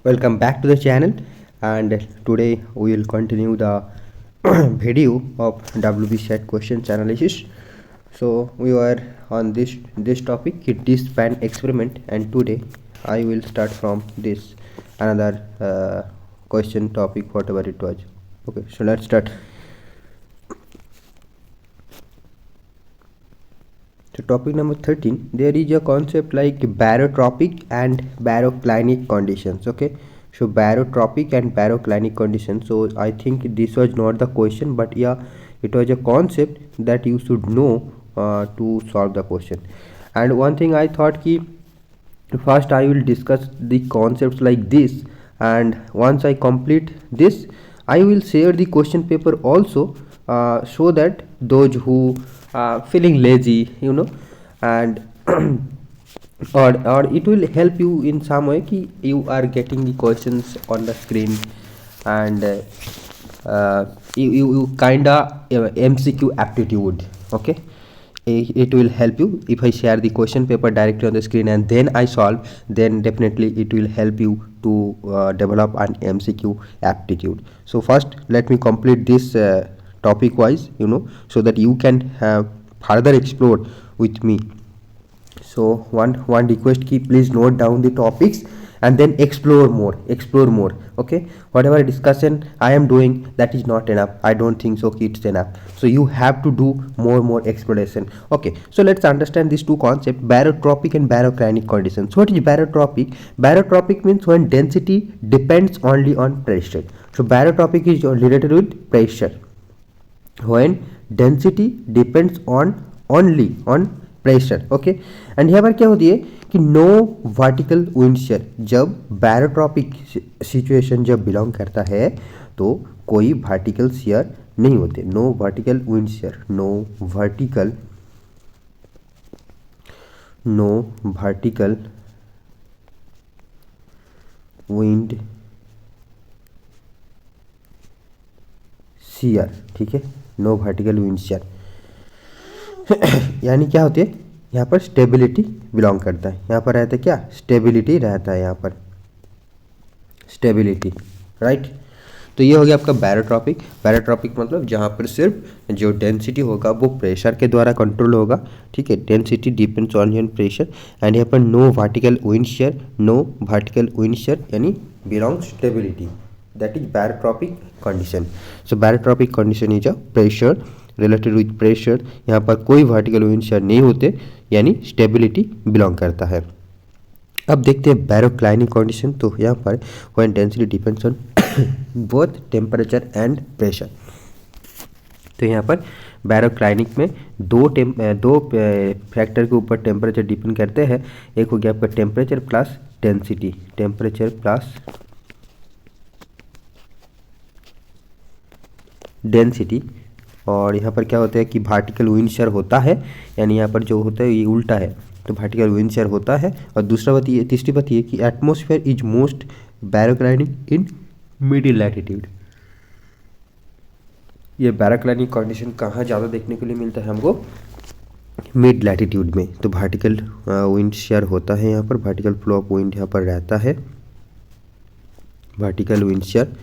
Welcome back to the channel, and today we will continue the video of WB set questions analysis. So we were on this topic, this span experiment, and today I will start from this another question topic, whatever it was. Okay, so let's start. So topic number 13, there is a concept like barotropic and baroclinic conditions. Okay, so barotropic and baroclinic conditions. So I think this was not the question, but yeah, it was a concept that you should know to solve the question. And one thing I thought ki first I will discuss the concepts like this, and once I complete this I will share the question paper also, so that those who feeling lazy, and or it will help you in some way ki you are getting the questions on the screen, and you kinda MCQ aptitude. Okay, it will help you if I share the question paper directly on the screen and then I solve. Then definitely it will help you to develop an MCQ aptitude. So first let me complete this topic wise, so that you can further explore with me. So one request ki please note down the topics and then explore more. Okay, whatever discussion I am doing, that is not enough. I don't think so it's enough, so you have to do more exploration. Okay, so let's understand these two concepts, barotropic and baroclinic conditions. What is barotropic? Barotropic means when density depends only on pressure. So barotropic is related with pressure, when density depends on only on pressure. Okay, and यहाँ पर क्या होती है कि no vertical wind share. जब बैरोट्रॉपिक situation जब belong करता है तो कोई वर्टिकल शेयर नहीं होते. No vertical wind shear, no vertical wind shear. ठीक है, नो वर्टिकल विंड शेयर यानी क्या होती है, यहाँ पर स्टेबिलिटी बिलोंग करता है. यहाँ पर रहता है क्या, स्टेबिलिटी रहता है. यहाँ पर स्टेबिलिटी, राइट. तो ये हो गया आपका बैरोट्रॉपिक. बैरोट्रॉपिक मतलब जहाँ पर सिर्फ जो डेंसिटी होगा वो प्रेशर के द्वारा कंट्रोल होगा. ठीक है, density depends on pressure. And यहाँ पर no vertical wind shear, no vertical wind shear यानी belong stability, that is barotropic condition. So barotropic condition is a pressure related with pressure. यहाँ पर कोई वर्टिकल विंड शेयर नहीं होते, यानी stability belong करता है. अब देखते हैं बैरोक्लाइनिक कंडीशन. तो यहाँ पर when density depends on both temperature and pressure. तो यहाँ पर बैरोक्लाइनिक में दो फैक्टर के ऊपर टेम्परेचर डिपेंड करते हैं. एक हो गया आपका temperature plus density, temperature plus density. और यहाँ पर क्या होता है कि वर्टिकल विंड शेयर होता है, यानी यहाँ पर जो होता है ये उल्टा है, तो वर्टिकल विंड शेयर होता है. और दूसरा बात ये, तीसरी बात ये कि atmosphere is most baroclinic in middle latitude. ये बैरोक्लाइनिक कंडीशन कहाँ ज़्यादा देखने के लिए मिलता है हमको, मिड लैटिट्यूड में. तो वर्टिकल विंड शेयर होता है यहाँ पर, वर्टिकल फ्लो ऑफ विंड यहाँ पर रहता है, वर्टिकल विंड शेयर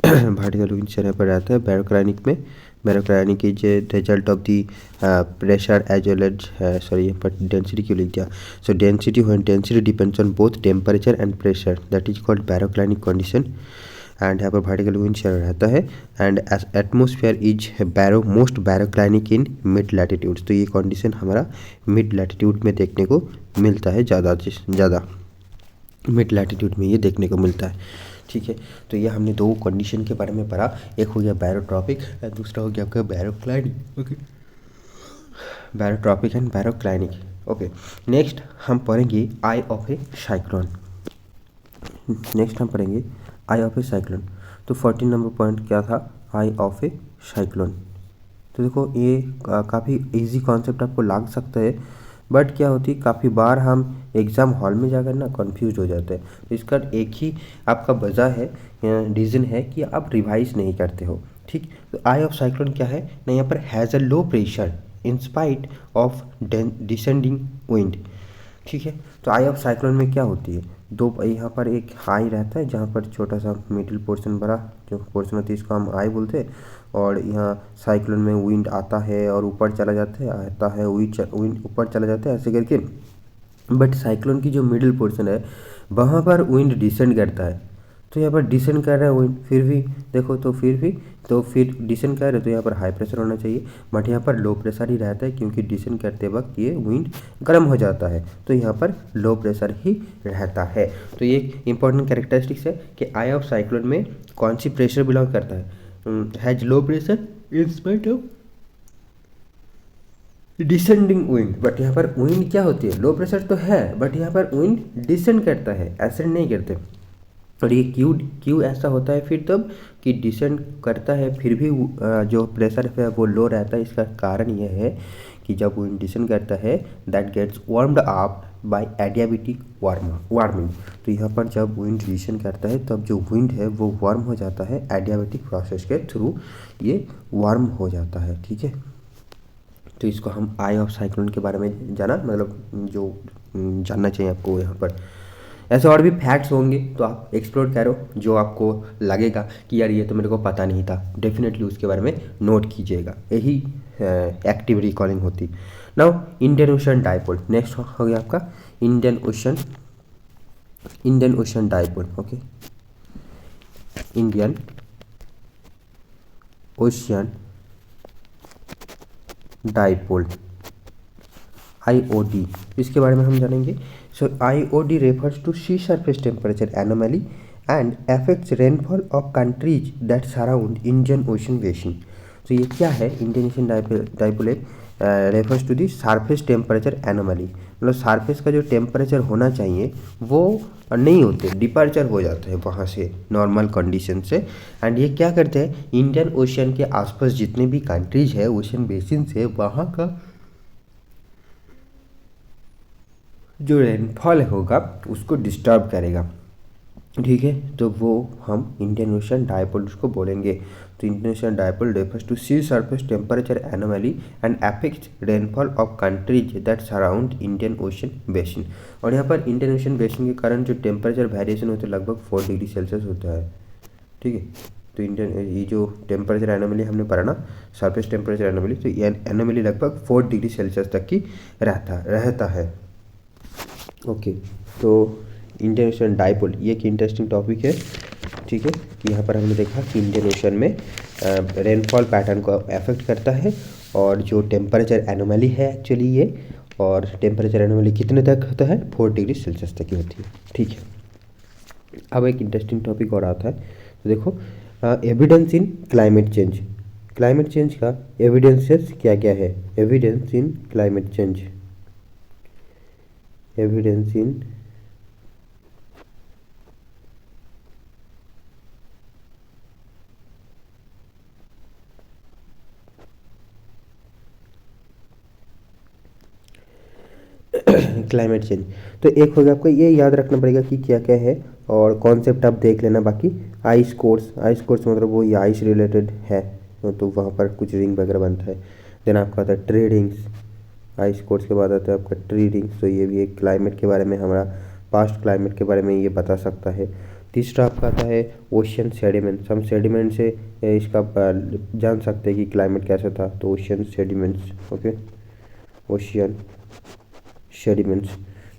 यहाँ पर रहता है बैरोक्लाइनिक में. Baroclinic is result of the pressure as well as यहाँ पर डेंसिटी क्यों लिख दिया. So density when density depends on both temperature and pressure, that is called baroclinic condition. And यहाँ पर वर्टिकल विंड शेयर रहता है. And atmosphere is most baroclinic in mid latitude. तो ये कंडीशन हमारा मिड लैटिट्यूड में देखने को मिलता है, ज़्यादा मिड लैटिट्यूड में ये देखने को मिलता है. ठीक है, तो ये हमने दो कंडीशन के बारे में पढ़ा. एक हो गया बैरोट्रॉपिक, दूसरा हो गया आपका baroclinic. Okay, barotropic and baroclinic. Okay, next हम पढ़ेंगे आई ऑफ ए साइक्लोन. तो 14 नंबर पॉइंट क्या था, आई ऑफ ए साइक्लोन. तो देखो ये काफ़ी इजी कॉन्सेप्ट आपको लग सकता है, बट क्या होती है काफ़ी बार हम एग्ज़ाम हॉल में जाकर ना कंफ्यूज हो जाते हैं. तो इसका एक ही आपका वजह है, रीज़न है कि आप रिवाइज नहीं करते हो. ठीक, तो आई ऑफ साइक्लोन क्या है ना, यहाँ पर has a low pressure in spite of descending wind. ठीक है, तो आई ऑफ साइक्लोन में क्या होती है, दो यहाँ पर एक हाई रहता है जहाँ पर छोटा सा मिडिल पोर्शन, बड़ा जो पोर्शन होती है इसको हम हाई बोलते हैं, और यहाँ साइक्लोन में विंड आता है और ऊपर चला जाता है, आता है विंड ऊपर चला जाता है ऐसे करके। बट साइक्लोन की जो मिडिल पोर्शन है वहाँ पर विंड डिसेंड करता है, तो यहाँ पर डिसेंड कर रहा है विंड, फिर भी देखो तो फिर डिसेंड कर रहे हैं तो यहाँ पर हाई प्रेशर होना चाहिए, बट यहाँ पर लो प्रेशर ही रहता है क्योंकि डिसेंड करते वक्त ये विंड गर्म हो जाता है, तो यहाँ पर लो प्रेशर ही रहता है। तो ये एक इंपॉर्टेंट कैरेक्टरिस्टिक्स है कि आई ऑफ साइक्लोन में कौन सी प्रेशर बिलोंग करता है, has low pressure in spite of descending wind. But यहाँ पर विंड क्या होती है, लो प्रेशर तो है बट यहाँ पर विंड डिसेंड करता है, एसेंड नहीं करते। और ये क्यों ऐसा होता है फिर तब कि डिसेंड करता है फिर भी जो प्रेशर है वो लो रहता है, इसका कारण यह है कि जब विंड डिसेंड करता है that gets warmed up by adiabatic warming. तो यहाँ पर जब विंड डिसेंड करता है तब जो विंड है वो वार्म हो जाता है, एडियाबैटिक प्रोसेस के थ्रू ये वार्म हो जाता है, ठीक है। तो इसको हम आई ऑफ साइक्लोन के बारे में जाना, मतलब जो जानना चाहिए आपको यहाँ पर। ऐसे और भी फैक्ट्स होंगे तो आप एक्सप्लोर करो, जो आपको लगेगा कि यार ये तो मेरे को पता नहीं था, डेफिनेटली उसके बारे में नोट कीजिएगा, यही एक्टिव रिकॉलिंग होती। Now Indian Ocean dipole, next हो गया आपका Indian Ocean dipole. Okay, Indian Ocean dipole IOD, इसके बारे में हम जानेंगे। So IOD refers to sea surface temperature anomaly and affects rainfall of countries that surround Indian Ocean basin. तो ये क्या है, Indian Ocean dipole refers to the surface temperature anomaly, मतलब सरफेस का जो टेम्परेचर होना चाहिए वो नहीं होते, डिपार्चर हो जाता है वहाँ से नॉर्मल कंडीशन से। एंड ये क्या करते हैं, इंडियन ओशन के आसपास जितने भी कंट्रीज है ओशन बेसिन से, वहाँ का जो रेनफॉल होगा उसको डिस्टर्ब करेगा, ठीक है। तो वो हम इंडियन ओशन डाइपोल उसको बोलेंगे। तो Indian Ocean dipole refers to sea surface temperature anomaly and affects rainfall of countries that surround Indian Ocean basin. और यहाँ पर इंडियन ओशन बेसिन के कारण जो टेम्परेचर वेरिएशन होते हैं लगभग 4 डिग्री सेल्सियस होता है, ठीक है। तो ये जो टेम्परेचर एनोमली हमने पढ़ा ना, सरफेस टेम्परेचर एनोमली, तो ये एनोमली लगभग 4 डिग्री सेल्सियस तक की रहता है। ओके, तो इंडियन ओशन डाइपोल ये एक इंटरेस्टिंग टॉपिक है, ठीक है। यहाँ पर हमने देखा कि इंडियन ओशन में रेनफॉल पैटर्न को अफेक्ट करता है, और जो टेम्परेचर एनोमली है एक्चुअली ये, और टेम्परेचर एनोमली कितने तक होता है, 4 डिग्री सेल्सियस तक की होती है, ठीक है। अब एक इंटरेस्टिंग टॉपिक और आता है, तो देखो evidence in climate change. Climate change का एविडेंसेस क्या क्या है, evidence in climate change, evidence in climate change. तो एक हो गया, आपको ये याद रखना पड़ेगा कि क्या क्या है, और कॉन्सेप्ट आप देख लेना। बाकी आइस कोर्स मतलब वो ये आइस रिलेटेड है, तो वहाँ पर कुछ रिंग वगैरह बनता है। देन आपका आता है ट्रेडिंग्स, आइस कोर्स के बाद आता है आपका ट्रेडिंग्स, तो ये भी एक क्लाइमेट के बारे में, हमारा पास्ट क्लाइमेट के बारे में ये बता सकता है। तीसरा आपका आता है ओशियन सेडिमेंट्स, हम सेडिमेंट से इसका जान सकते हैं कि क्लाइमेट कैसा था, तो ocean sediments, okay, ocean sediments.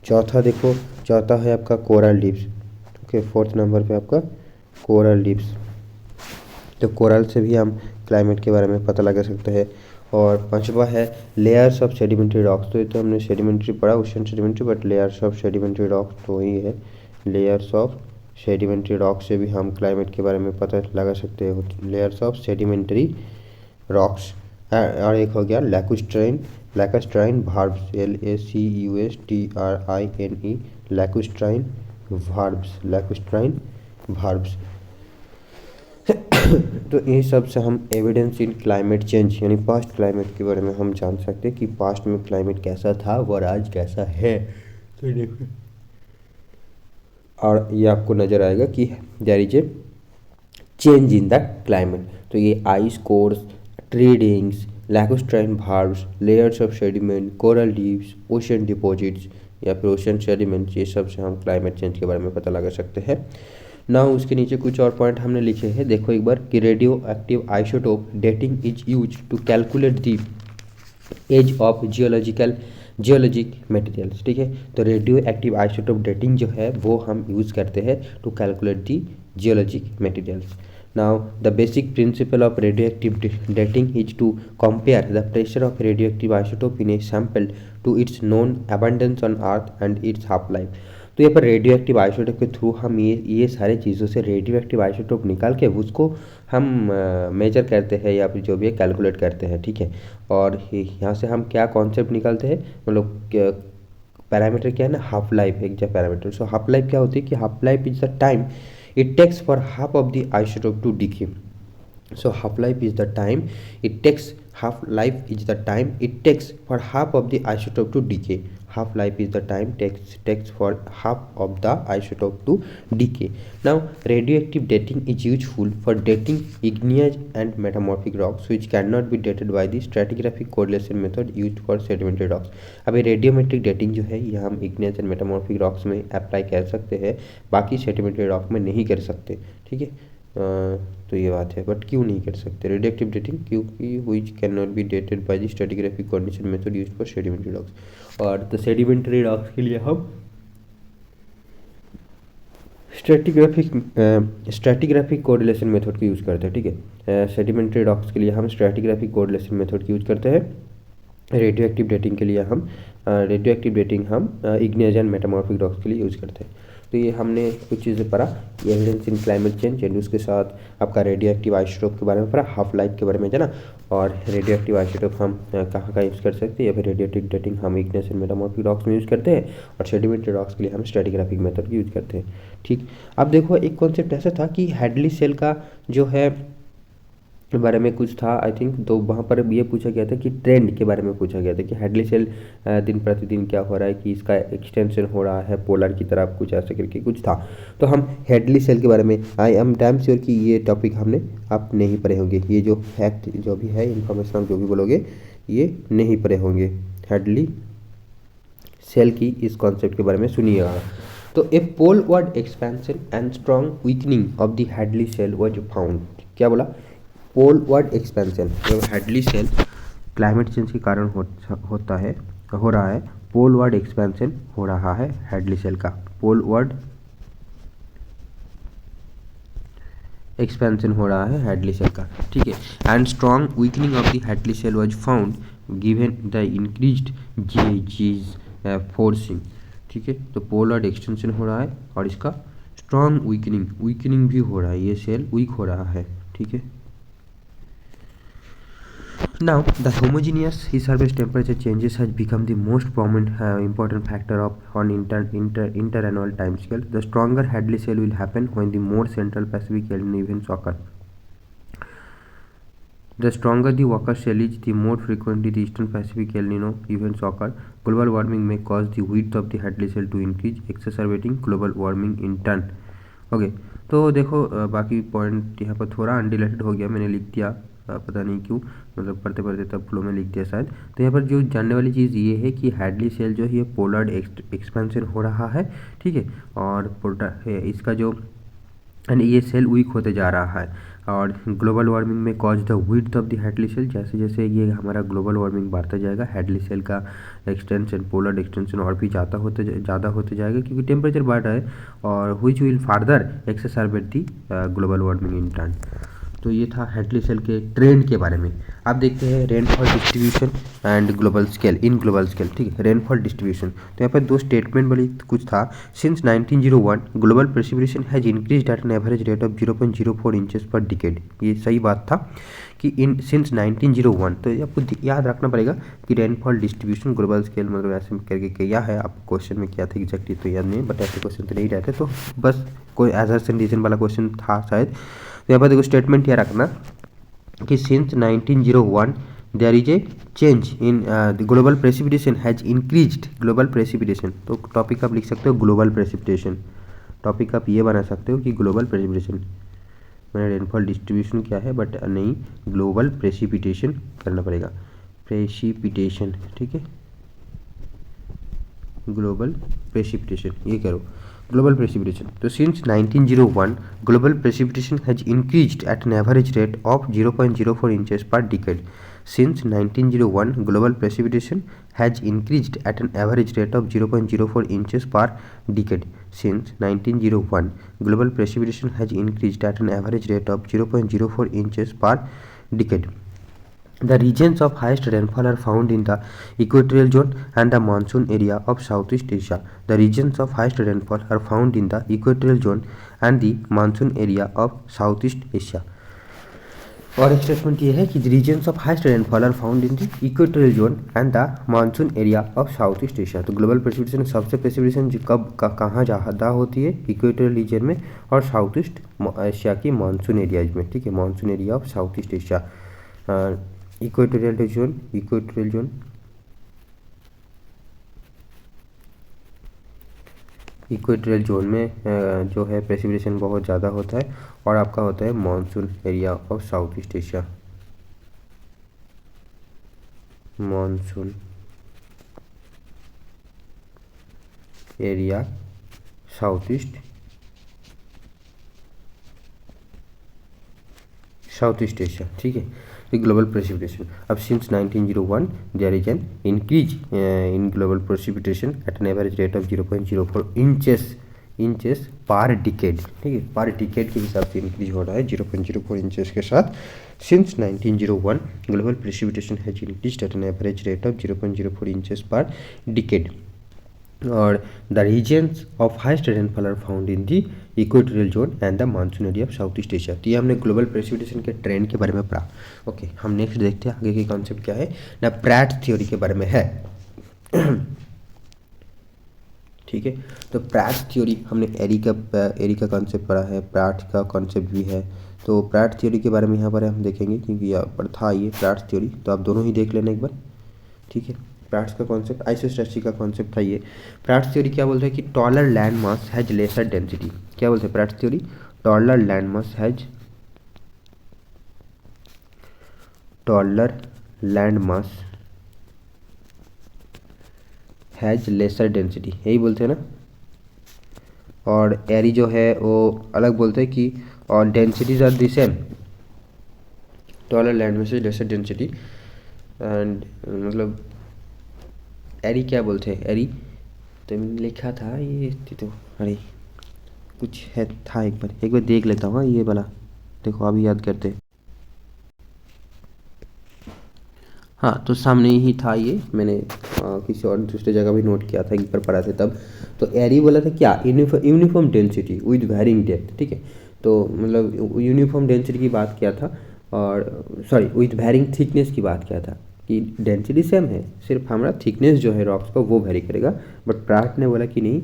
चौथा है आपका coral reefs, okay, 4th number पे आपका कोरल रीफ्स। तो कोरल से भी हम क्लाइमेट के बारे में पता लगा सकते हैं। और 5वां है लेयर्स ऑफ सेडिमेंट्री रॉक्स। तो ये तो हमने सेडिमेंट्री पढ़ा, ocean sedimentary, but layers of sedimentary rocks तो वही है, लेयर्स ऑफ सेडिमेंट्री रॉक्स से भी हम क्लाइमेट के बारे में पता लगा सकते हैं, लेयर्स ऑफ सेडिमेंट्री रॉक्स। और एक हो गया लैकुस्ट्राइन वर्ब्स, LACUSTRINE, लैकुस्ट्राइन वर्ब्स। तो ये सब से हम एविडेंस इन क्लाइमेट चेंज यानी पास्ट क्लाइमेट के बारे में हम जान सकते हैं कि पास्ट में क्लाइमेट कैसा था और आज कैसा है। तो देखिए, और ये आपको नज़र आएगा कि there is a change in the climate. तो ये आइस कोर्स, ट्रेडिंग्स, lacustrine varves, layers of sediment, coral reefs, ocean deposits, या फिर ओशन सेडिमेंट्स, ये सब से हम क्लाइमेट चेंज के बारे में पता लगा सकते हैं ना। उसके नीचे कुछ और पॉइंट हमने लिखे हैं, देखो एक बार कि radioactive isotope dating is use to calculate the age of geologic materials. ठीक है, तो रेडियो एक्टिव आइसोटोप डेटिंग जो है वो हम यूज़ करते हैं to calculate the geologic materials. Now the basic principle of radioactive dating is to compare the pressure of radioactive isotope in a sample to its known abundance on earth and its half life। तो यहाँ पर radio active isotope के through हम ये सारे चीज़ों से radio active isotope निकाल के उसको हम मेजर करते हैं या फिर जो भी है कैलकुलेट करते हैं। ठीक है, और यहाँ से हम क्या कॉन्सेप्ट निकालते हैं, मतलब पैरामीटर क्या है ना, हाफ लाइफ एक पैरामीटर। सो हाफ लाइफ क्या होती है कि half life is the time it takes for half of the isotope to decay। so half life is the time it takes for half of the isotope to decay। half life is the time takes for half of the isotope to decay। now radioactive dating is useful for dating igneous and metamorphic rocks which cannot be dated by the stratigraphic correlation method used for sedimentary rocks। अभी radiometric dating जो है ये हम igneous and metamorphic rocks में apply कर सकते हैं, बाकी सेडिमेंट्री रॉक में नहीं कर सकते। ठीक है, तो ये बात है, बट क्यों नहीं कर सकते रेडियोएक्टिव डेटिंग, क्योंकि which can not be dated by the stratigraphic condition method used for sedimentary rocks. और तो सेडिमेंट्री रॉक्स के लिए हम स्ट्रैटिग्राफिक कोरिलेशन मेथड को यूज़ करते हैं। ठीक है, सेडिमेंट्री रॉक्स के लिए हम स्ट्रैटिग्राफिक कोरिलेशन मेथड की यूज़ करते हैं। रेडियोएक्टिव डेटिंग के लिए हम इग्नियस एंड मेटामॉर्फिक रॉक्स के लिए यूज़ करते हैं। तो ये हमने कुछ चीज़ें पढ़ा, evidence in climate change, and उसके साथ आपका रेडियो एक्टिव आइसोटोप के बारे में पढ़ा, हाफ लाइफ के बारे में जाना, और रेडियो एक्टिव आइसोटोप हम कहाँ का यूज़ कर सकते हैं, या फिर रेडियोएक्टिव डेटिंग हम इग्नियस एंड मेटामॉर्फिक रॉक्स में यूज़ करते हैं, और सेडिमेंट्री रॉक्स के लिए हम स्ट्रैटिग्राफिक मेथड यूज़ करते हैं। ठीक, अब देखो एक कॉन्सेप्ट ऐसा था कि हैडली सेल का जो है के बारे में कुछ था आई थिंक, तो वहाँ पर ये पूछा गया था कि ट्रेंड के बारे में पूछा गया था कि हैडली सेल दिन प्रतिदिन क्या हो रहा है, कि इसका एक्सटेंशन हो रहा है पोलर की तरफ, कुछ ऐसे करके कुछ था। तो हम हैडली सेल के बारे में आई एम डैम श्योर कि ये टॉपिक हमने आप नहीं पढ़े होंगे, ये जो फैक्ट जो भी है इन्फॉर्मेशन आप जो भी बोलोगे ये नहीं पढ़े होंगे। हैडली सेल की इस कॉन्सेप्ट के बारे में सुनिएगा। तो a poleward expansion and strong weakening of the Hadley cell was found. क्या बोला, पोलवर्ड एक्सपेंशन, जब हैडली सेल क्लाइमेट चेंज के कारण हो रहा है, पोलवर्ड एक्सपेंशन हो रहा है हैडली सेल का, पोलवर्ड एक्सपेंशन हो रहा है हैडली सेल का। ठीक है, and strong weakening of the Hadley cell was found given the increased GHG forcing. ठीक है, तो पोलवर्ड एक्सटेंशन हो रहा है और इसका स्ट्रॉन्ग वीकनिंग भी हो रहा है, ये सेल वीक हो रहा है। ठीक है, now the homogeneous surface temperature changes has become the most prominent important factor on interannual time scale। the stronger Hadley cell will happen when the more central Pacific El Nino events occur। the stronger the Walker cell is, the more frequently the eastern Pacific El Nino events occur। global warming may cause the width of the Hadley cell to increase, exacerbating global warming in turn। Okay, तो देखो बाकी point यहाँ पर थोड़ा unrelated हो गया, मैंने लिख दिया, पता नहीं क्यों, मतलब पढ़ते पढ़ते तब फ्लो में लिख दिया शायद। तो यहाँ पर जो जानने वाली चीज़ ये है कि हैडली सेल जो है ये पोलर एक्सपेंशन हो रहा है। ठीक है, और इसका जो ये सेल वीक होते जा रहा है, और ग्लोबल वार्मिंग में cause the width of the Hadley cell, जैसे जैसे ये हमारा ग्लोबल वार्मिंग बढ़ता जाएगा हैडली सेल का एक्सटेंशन, पोलर एक्सटेंशन और भी ज़्यादा होते जाएगा, क्योंकि टेम्परेचर बढ़ रहा है, और which will further exacerbate the global warming in turn. तो ये था हैडली सेल के ट्रेंड के बारे में। अब देखते हैं rainfall distribution and global scale, in global scale. ठीक है, रेनफॉल डिस्ट्रीब्यूशन, तो यहाँ पर दो स्टेटमेंट वाली कुछ था। Since 1901 global precipitation has increased at an average rate of 0.04 inches per decade. ये सही बात था कि इन सिंस 1901, तो आपको याद रखना पड़ेगा कि रेनफॉल डिस्ट्रीब्यूशन ग्लोबल स्केल मतलब ऐसे करके क्या है, आप क्वेश्चन में क्या था एग्जैक्टली तो याद नहीं, बट ऐसे क्वेश्चन तो नहीं रहते, तो बस कोई एजर्सन रीजन वाला क्वेश्चन था शायद। तो यहाँ पर देखो स्टेटमेंट क्या रखना कि since 1901 there is a change in global precipitation has increased, global precipitation, तो टॉपिक आप लिख सकते हो ग्लोबल प्रेसिपिटेशन, टॉपिक आप ये बना सकते हो कि ग्लोबल प्रेसिपिटेशन, मैंने रेनफॉल डिस्ट्रीब्यूशन क्या है बट नहीं, ग्लोबल प्रेसिपिटेशन करना पड़ेगा, प्रेसिपिटेशन। ठीक है, ग्लोबल प्रेसिपिटेशन, ये करो ग्लोबल प्रेसिपिटेशन। तो since 1901 global precipitation has increased at an average rate of 0.04 inches per decade. Since 1901, global precipitation has increased at an average rate of 0.04 inches per decade. Since 1901, global precipitation has increased at an average rate of 0.04 inches per decade. The regions of highest rainfall are found in the equatorial zone and the monsoon area of Southeast Asia. The regions of highest rainfall are found in the equatorial zone and the monsoon area of Southeast Asia. और एक statement ये है कि regions of highest rainfall are found in the equatorial zone and the monsoon area of south east Asia. तो global precipitation सबसे precipitation कब कहाँ ज़्यादा होती है, इक्वेटोरियल रीजन में और साउथ ईस्ट एशिया की मानसून एरियाज में, ठीक है, monsoon area of south east Asia. Equatorial zone, equatorial zone, equatorial zone में जो है प्रेसिपिटेशन बहुत ज़्यादा होता है और आपका होता है monsoon area of south east Asia, monsoon area South east Asia, ठीक है। ग्लोबल प्रेसिपिटेशन अब since 1901 there is an increase in global precipitation at an average rate of 0.04 inches per decade, ठीक है, पर डिकेड के हिसाब से इंक्रीज हो रहा है 0.04 इंचेस के साथ। Since 1901 global precipitation has increased at an average rate of 0.04 inches per decade और the regions of highest rainfall are found in the equatorial zone and the monsoon area of south east Asia. तो ये हमने global precipitation के trend के बारे में पढ़ा। Okay, हम नेक्स्ट देखते हैं आगे की कॉन्सेप्ट क्या है ना, प्रैट थ्योरी के बारे में है। ठीक है, तो प्रैट थ्योरी हमने एरी का कॉन्सेप्ट पढ़ा है, प्रैट का कॉन्सेप्ट भी है। तो प्रैट थ्योरी के बारे में यहाँ पर हम देखेंगे क्योंकि यहाँ पर था ये प्रैट थ्योरी, तो आप दोनों ही देख लेना एक बार, ठीक है। प्रैट्स का कॉन्सेप्ट, आइसोस्टैटिक का कॉन्सेप्ट था ये। प्रैट्स थ्योरी क्या बोलते हैं कि taller land mass has lesser density. क्या बोलते हैं Pratt's theory? Taller land mass has, taller land mass has lesser density, यही बोलते हैं ना। और एरी जो है वो अलग बोलते हैं कि और densities are the same, taller land mass has lesser density and मतलब एरी क्या बोलते हैं, एरी तो मैंने लिखा था ये, तो अरे कुछ है था, एक बार देख लेता हूँ। ये वाला देखो, अभी याद करते। हाँ, तो सामने ही था ये, मैंने किसी और दूसरी जगह भी नोट किया था, एक बार पढ़ा था तब। तो एरी बोला था क्या, uniform density with varying depth, ठीक है। तो मतलब यूनिफॉर्म डेंसिटी की बात किया था और सॉरी विद वेरिंग थिकनेस की बात किया था कि डेंसिटी सेम है, सिर्फ हमारा थिकनेस जो है रॉक्स का वो वेरी करेगा। बट प्रैट ने बोला कि नहीं,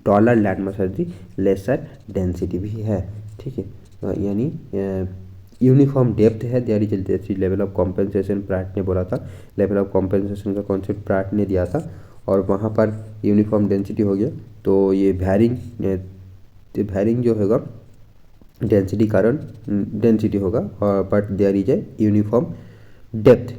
taller land mass has the lesser density भी है, ठीक है। यानी यूनिफॉर्म डेप्थ है, there is level of compensation, Pratt ने बोला था। लेवल ऑफ कॉम्पेंसेशन का कॉन्सेप्ट प्रैट ने दिया था और वहाँ पर यूनिफॉर्म डेंसिटी हो गया। तो ये वैरिंग जो होगा डेंसिटी कारण डेंसिटी होगा, और but there is a uniform depth.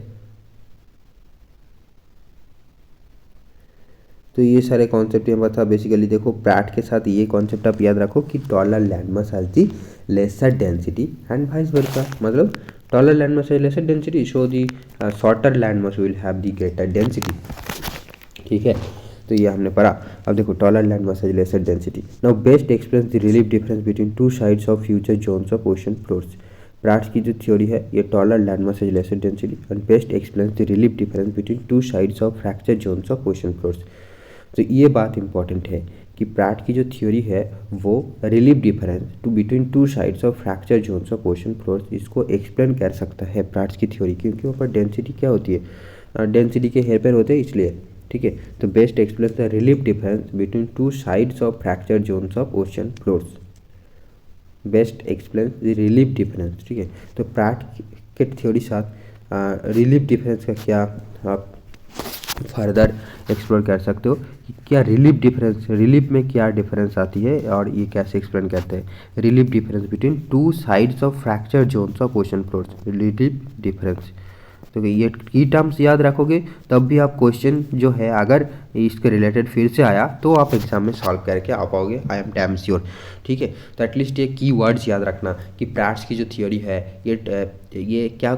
तो ये सारे कॉन्सेप्ट यहाँ था। बेसिकली देखो प्रैट के साथ ये कॉन्सेप्ट आप याद रखो कि taller land mass has the lesser density and vice versa, मतलब taller land mass has lesser density, so the shorter land mass will have the greater density, ठीक है। तो ये हमने पढ़ा। अब देखो taller land mass has lesser density, now best explains the relief difference between two sides of future zones of ocean floors. Pratt's की जो थ्योरी है ये taller land mass has lesser density and best explains the relief difference between two sides of fracture zones of ocean floors. तो ये बात important है कि Pratt की जो थ्योरी है वो relief difference two between two sides of fracture zones of ocean floors, इसको एक्सप्लेन कर सकता है प्रैट्स की थ्योरी, क्योंकि वहाँ पर डेंसिटी क्या होती है, डेंसिटी के हेरफेर होते हैं इसलिए, ठीक है। तो best explain the relief difference between two sides of fracture zones of ocean floors, best explain the relief difference, ठीक है। तो प्रैट के थ्योरी साथ रिलीफ डिफरेंस का क्या आप फर्दर एक्सप्लोर कर सकते हो कि क्या रिलीफ में क्या डिफरेंस आती है और ये कैसे एक्सप्लेन करते हैं। Relief difference between two sides of fracture zones of ocean floors, relief difference तो ये की टर्म्स याद रखोगे तब भी आप क्वेश्चन जो है अगर इसके रिलेटेड फिर से आया तो आप एग्जाम में सॉल्व करके आ पाओगे, आई एम डैम श्योर। ठीक है, तो एटलीस्ट ये की वर्ड्स याद रखना कि प्रैट्स की जो थ्योरी है ये क्या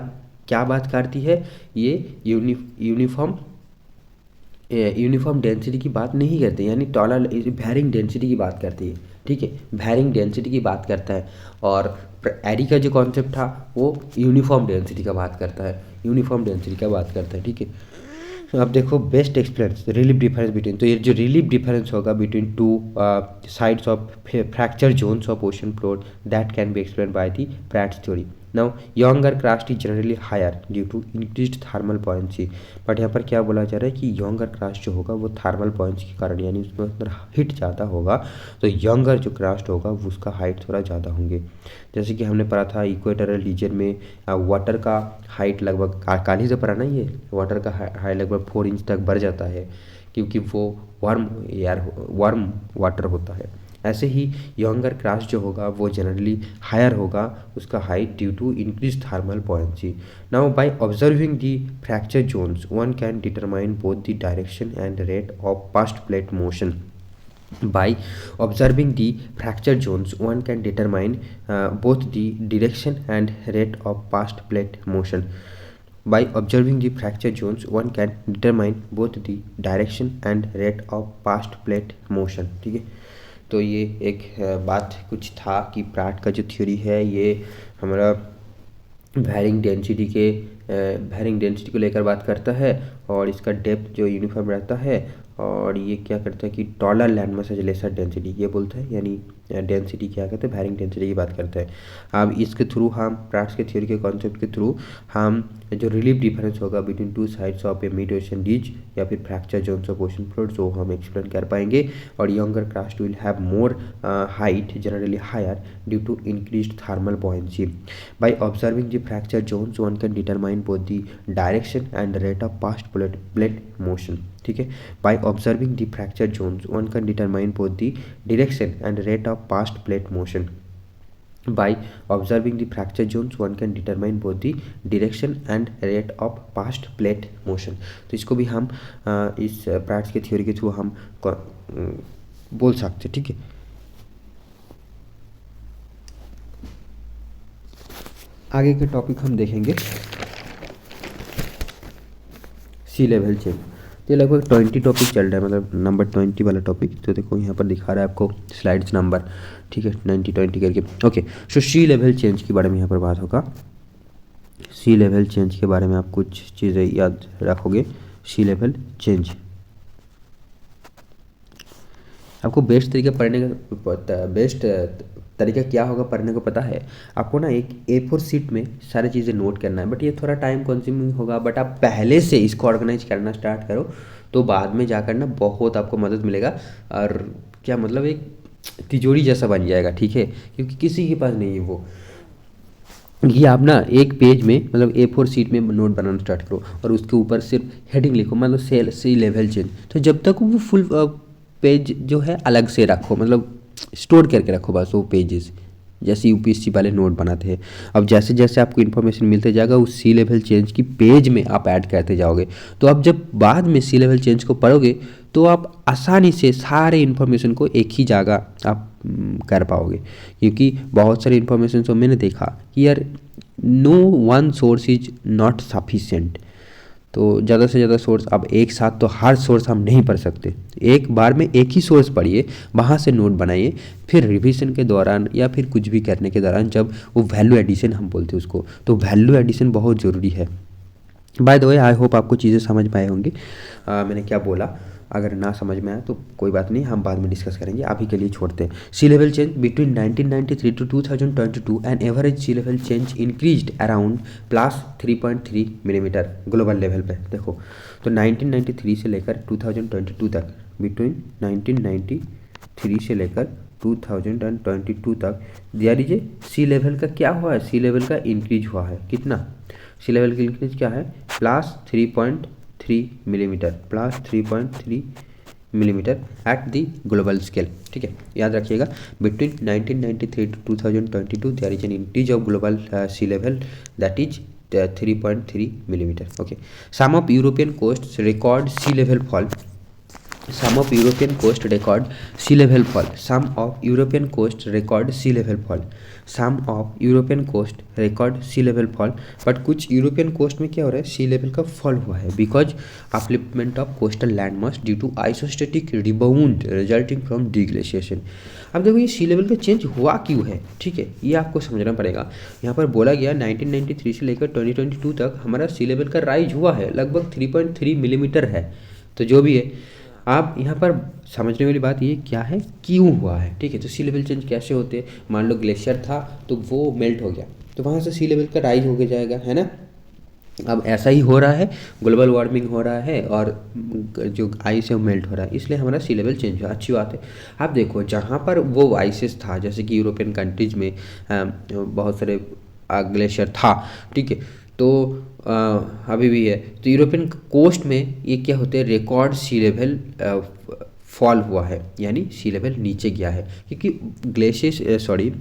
क्या बात करती है, ये यूनिफॉर्म डेंसिटी की बात नहीं करती, यानी टॉलर वैरिंग डेंसिटी की बात करती है। ठीक है, वैरिंग डेंसिटी की बात करता है। और एरी का जो कॉन्सेप्ट था वो यूनिफॉर्म डेंसिटी का बात करता है, यूनिफॉर्म डेंसिटी का बात करता है। ठीक है, तो अब देखो best explains relief difference between, तो ये जो रिलीफ डिफरेंस होगा between two sides of fracture zones of ocean floor that can be explain by the Pratt's theory. Now younger crust is generally higher due to increased thermal buoyancy, but यहाँ पर क्या बोला जा रहा है कि younger crust जो होगा वो थर्मल पॉइंट्स के कारण, यानी उसमें अंदर हीट ज़्यादा होगा, तो यंगर जो क्रस्ट होगा उसका हाइट थोड़ा ज़्यादा होंगे। जैसे कि हमने पढ़ा था इक्वेटोरियल रीजन में वाटर का हाइट लगभग काल ही से पढ़ा ना, ये वाटर का हाइट लगभग 4 इंच तक बढ़ जाता है क्योंकि वो वार्म वाटर होता है। ऐसे ही यंगर क्रस्ट जो होगा वो जनरली हायर होगा उसका height due to increase thermal buoyancy. Now by observing the fracture zones one can determine both the direction and rate of past plate motion. By observing the fracture zones, one can determine both the direction and rate of past plate motion. By observing the fracture zones, one can determine both the direction and rate of past plate motion. ठीक है, तो ये एक बात कुछ था कि Pratt का जो थ्योरी है ये हमारा वैरिंग डेंसिटी को लेकर बात करता है और इसका डेप्थ जो यूनिफॉर्म रहता है, और ये क्या करता है कि taller land mass as lesser density ये बोलता है, यानी डेंसिटी क्या कहते हैं, वैरिंग डेंसिटी की बात करता है। अब इसके थ्रू हम प्राट्स के थ्योरी के कॉन्सेप्ट के थ्रू हम जो रिलीफ डिफरेंस होगा between two sides of a mid ocean ridge या फिर fracture zones of ocean floor वो हम एक्सप्लेन कर पाएंगे। और younger crust will have more height generally higher due to increased thermal buoyancy. By observing the fracture zones one can determine both the direction and rate of past plate motion. ठीक है, by observing the fracture zones one can determine both the direction and rate of past plate motion. By observing the fracture zones, one can determine both the direction and rate of past plate motion. तो इसको भी हम इस प्राट्स के theory के through हम बोल सकते हैं। ठीक है, आगे के टॉपिक हम देखेंगे सी लेवल चेंज। ये लगभग 20 टॉपिक चल रहा है, मतलब नंबर 20 वाला टॉपिक। तो देखो यहाँ पर दिखा रहा है आपको स्लाइड्स नंबर, ठीक है, 90-20 करके। ओके, सो सी लेवल चेंज के बारे में यहाँ पर बात होगा। सी लेवल चेंज के बारे में आप कुछ चीज़ें याद रखोगे। सी लेवल चेंज आपको बेस्ट तरीका पढ़ने का, बेस्ट तरीका क्या होगा पढ़ने को पता है आपको ना? एक A4 शीट में सारी चीज़ें नोट करना है, बट ये थोड़ा टाइम कंज्यूमिंग होगा। बट आप पहले से इसको ऑर्गेनाइज करना स्टार्ट करो तो बाद में जाकर ना बहुत आपको मदद मिलेगा, और क्या मतलब एक तिजोरी जैसा बन जाएगा। ठीक है, क्योंकि किसी के पास नहीं है वो। ये आप ना एक पेज में मतलब A4 शीट में नोट बनाना स्टार्ट करो और उसके ऊपर सिर्फ हेडिंग लिखो, मतलब सी लेवल चेंज। तो जब तक वो फुल पेज जो है अलग से रखो, मतलब स्टोर करके रखो बस वो पेजेस, जैसे यूपीएससी वाले नोट बनाते हैं। अब जैसे जैसे आपको इन्फॉर्मेशन मिलते जाएगा उस सी लेवल चेंज की पेज में आप ऐड करते जाओगे, तो आप जब बाद में सी लेवल चेंज को पढ़ोगे तो आप आसानी से सारे इन्फॉर्मेशन को एक ही जगह आप कर पाओगे। क्योंकि बहुत सारे इन्फॉर्मेशन तो मैंने देखा कि यार no one source is not sufficient, तो ज़्यादा से ज़्यादा सोर्स अब एक साथ तो हर सोर्स हम नहीं पढ़ सकते। एक बार में एक ही सोर्स पढ़िए, वहाँ से नोट बनाइए, फिर रिवीजन के दौरान या फिर कुछ भी करने के दौरान जब वो वैल्यू एडिशन हम बोलते हैं उसको, तो वैल्यू एडिशन बहुत ज़रूरी है। Bye the way I hope आपको चीज़ें समझ में आए होंगी मैंने क्या बोला। अगर ना समझ में आया तो कोई बात नहीं, हम बाद में डिस्कस करेंगे, अभी के लिए छोड़ते हैं। Sea level change between 1993 to 2022 an average sea level change increased around +3.3 millimetre global level पे। देखो तो 1993 से लेकर 2022 तक, बिटवीन 1993 से लेकर 2022 तक there is a sea level का क्या हुआ है, सी लेवल का इंक्रीज हुआ है। कितना? सी लेवल का इंक्रीज क्या है? +3.3 millimetre, +3.3 millimetre at the global scale. ठीक है, याद रखिएगा between 1993 to 2022 there is an increase of global sea level that is 3.3 millimeter. Okay, some of European coasts record sea level fall. Some of European coast record sea level fall. Some of European coast record sea level fall. Some of European coast record sea level fall. But कुछ European coast में क्या हो रहा है, सी level का fall हुआ है because upliftment of coastal land mass due to isostatic rebound resulting from deglaciation. अब देखो ये सी लेवल का चेंज हुआ क्यों है, ठीक है, ये आपको समझना पड़ेगा. यहाँ पर बोला गया 1993 से लेकर 2022 तक हमारा सी लेवल का राइज हुआ है, लगभग 3.3 मिलीमीटर है. तो जो भी है, आप यहाँ पर समझने वाली बात ये क्या है, क्यों हुआ है, ठीक है. तो सी लेवल चेंज कैसे होते हैं, मान लो ग्लेशियर था तो वो मेल्ट हो गया, तो वहाँ से सी लेवल का राइज हो जाएगा, है ना. अब ऐसा ही हो रहा है, ग्लोबल वार्मिंग हो रहा है और जो आइस है वो मेल्ट हो रहा है, इसलिए हमारा सी लेवल चेंज हुआ. अच्छी बात है. आप देखो जहाँ पर वो आइसेस था, जैसे कि यूरोपियन कंट्रीज में बहुत सारे ग्लेशियर था, ठीक है, तो अभी भी है. तो यूरोपियन कोस्ट में ये क्या होते हैं, रिकॉर्ड सी लेवल फॉल हुआ है, यानी सी लेवल नीचे गया है, क्योंकि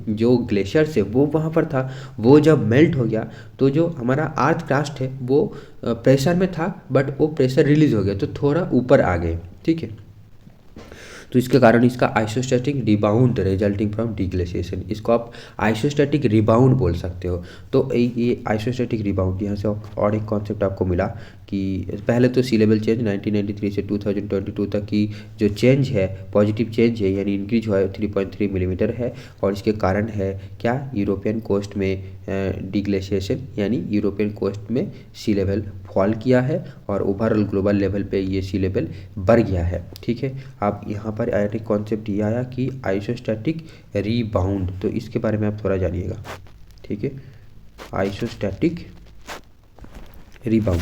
जो ग्लेशियर्स है वो वहाँ पर था, वो जब मेल्ट हो गया तो जो हमारा अर्थ क्रस्ट है वो प्रेशर में था, बट वो प्रेशर रिलीज हो गया तो थोड़ा ऊपर आ गए, ठीक है. तो इसके कारण इसका आइसोस्टैटिक रिबाउंड रिजल्टिंग फ्रॉम डिग्लेशिएशन, इसको आप आइसोस्टैटिक रिबाउंड बोल सकते हो. तो ये आइसोस्टैटिक रिबाउंड, यहाँ से और एक कॉन्सेप्ट आपको मिला कि पहले तो सी लेवल चेंज 1993 से 2022 तक की जो चेंज है, पॉजिटिव चेंज है, यानी इंक्रीज हुआ है 3.3 मिलीमीटर है. और इसके कारण है क्या, यूरोपियन कोस्ट में डिग्लेशिएशन, यानी यूरोपियन कोस्ट में सी लेवल फॉल किया है और ओवरऑल ग्लोबल लेवल पे ये सी लेवल बढ़ गया है, ठीक है. अब यहाँ पर एक कॉन्सेप्ट ये आया कि आइसोस्टैटिक रीबाउंड, तो इसके बारे में आप थोड़ा जानिएगा, ठीक है. आइसोस्टैटिक रिबाउंड,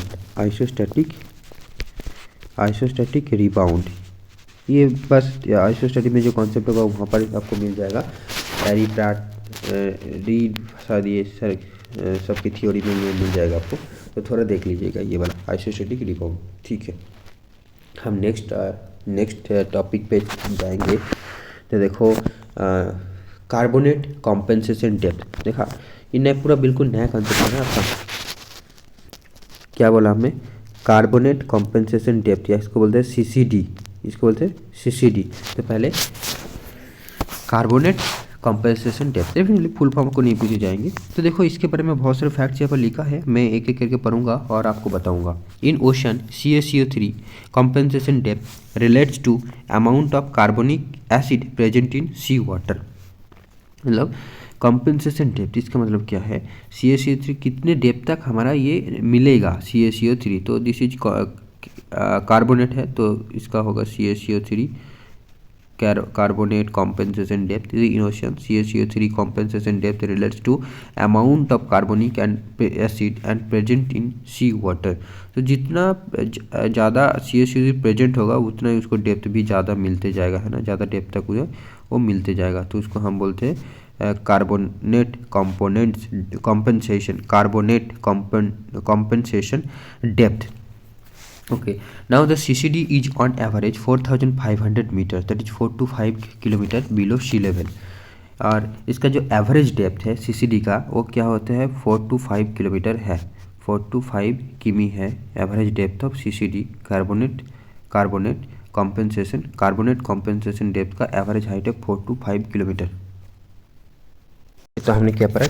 आइसोस्टैटिक रिबाउंड, ये बस आइसोस्टैटिक में जो कॉन्सेप्ट होगा वहाँ पर आपको मिल जाएगा. एरी प्रैट रीड शायद ये सबकी थ्योरी में ये मिल जाएगा आपको, तो थोड़ा देख लीजिएगा ये वाला आइसोस्टैटिक रिबाउंड, ठीक है. हम नेक्स्ट टॉपिक पे जाएंगे. तो देखो कार्बोनेट कॉम्पेंसेशन डेप्थ, देखा ये पूरा बिल्कुल नया कॉन्सेप्ट है आपका. क्या बोला हमने, कार्बोनेट कॉम्पेंसेशन डेप्थ, या इसको बोलते हैं CCD, तो पहले carbonate compensation depth, definitely full form को नहीं पूछे जाएंगे. तो देखो इसके बारे में बहुत सारे फैक्ट्स यहाँ पर लिखा है, मैं एक एक करके पढ़ूंगा और आपको बताऊंगा. In ocean CaCO3 compensation depth relates to amount of carbonic acid present in sea water. मतलब कॉम्पेंसेशन डेप्थ, इसका मतलब क्या है, CaCO3 कितने डेप्थ तक हमारा ये मिलेगा CaCO3, तो दिस इज कार्बोनेट है तो इसका होगा CaCO3 carbonate compensation depth. In ocean CaCO3 compensation depth relates to amount of carbonic and acid and present in sea water. तो जितना ज़्यादा CaCO3 प्रेजेंट होगा उतना ही उसको डेप्थ भी ज़्यादा मिलते जाएगा, है ना, ज़्यादा डेप्थ तक वो मिलते जाएगा. तो उसको हम बोलते हैं carbonate compensation depth. Okay, now the CCD is on average 4,500 meters, that is 4 to 5 kilometre below sea level. और इसका जो एवरेज डेप्थ है CCD का वो क्या होता है, 4 to 5 किलोमीटर है, 4 to 5 किमी है average depth of CCD carbonate compensation depth का एवरेज हाइट है 4 to 5 किलोमीटर. तो हमने क्या पढ़ा,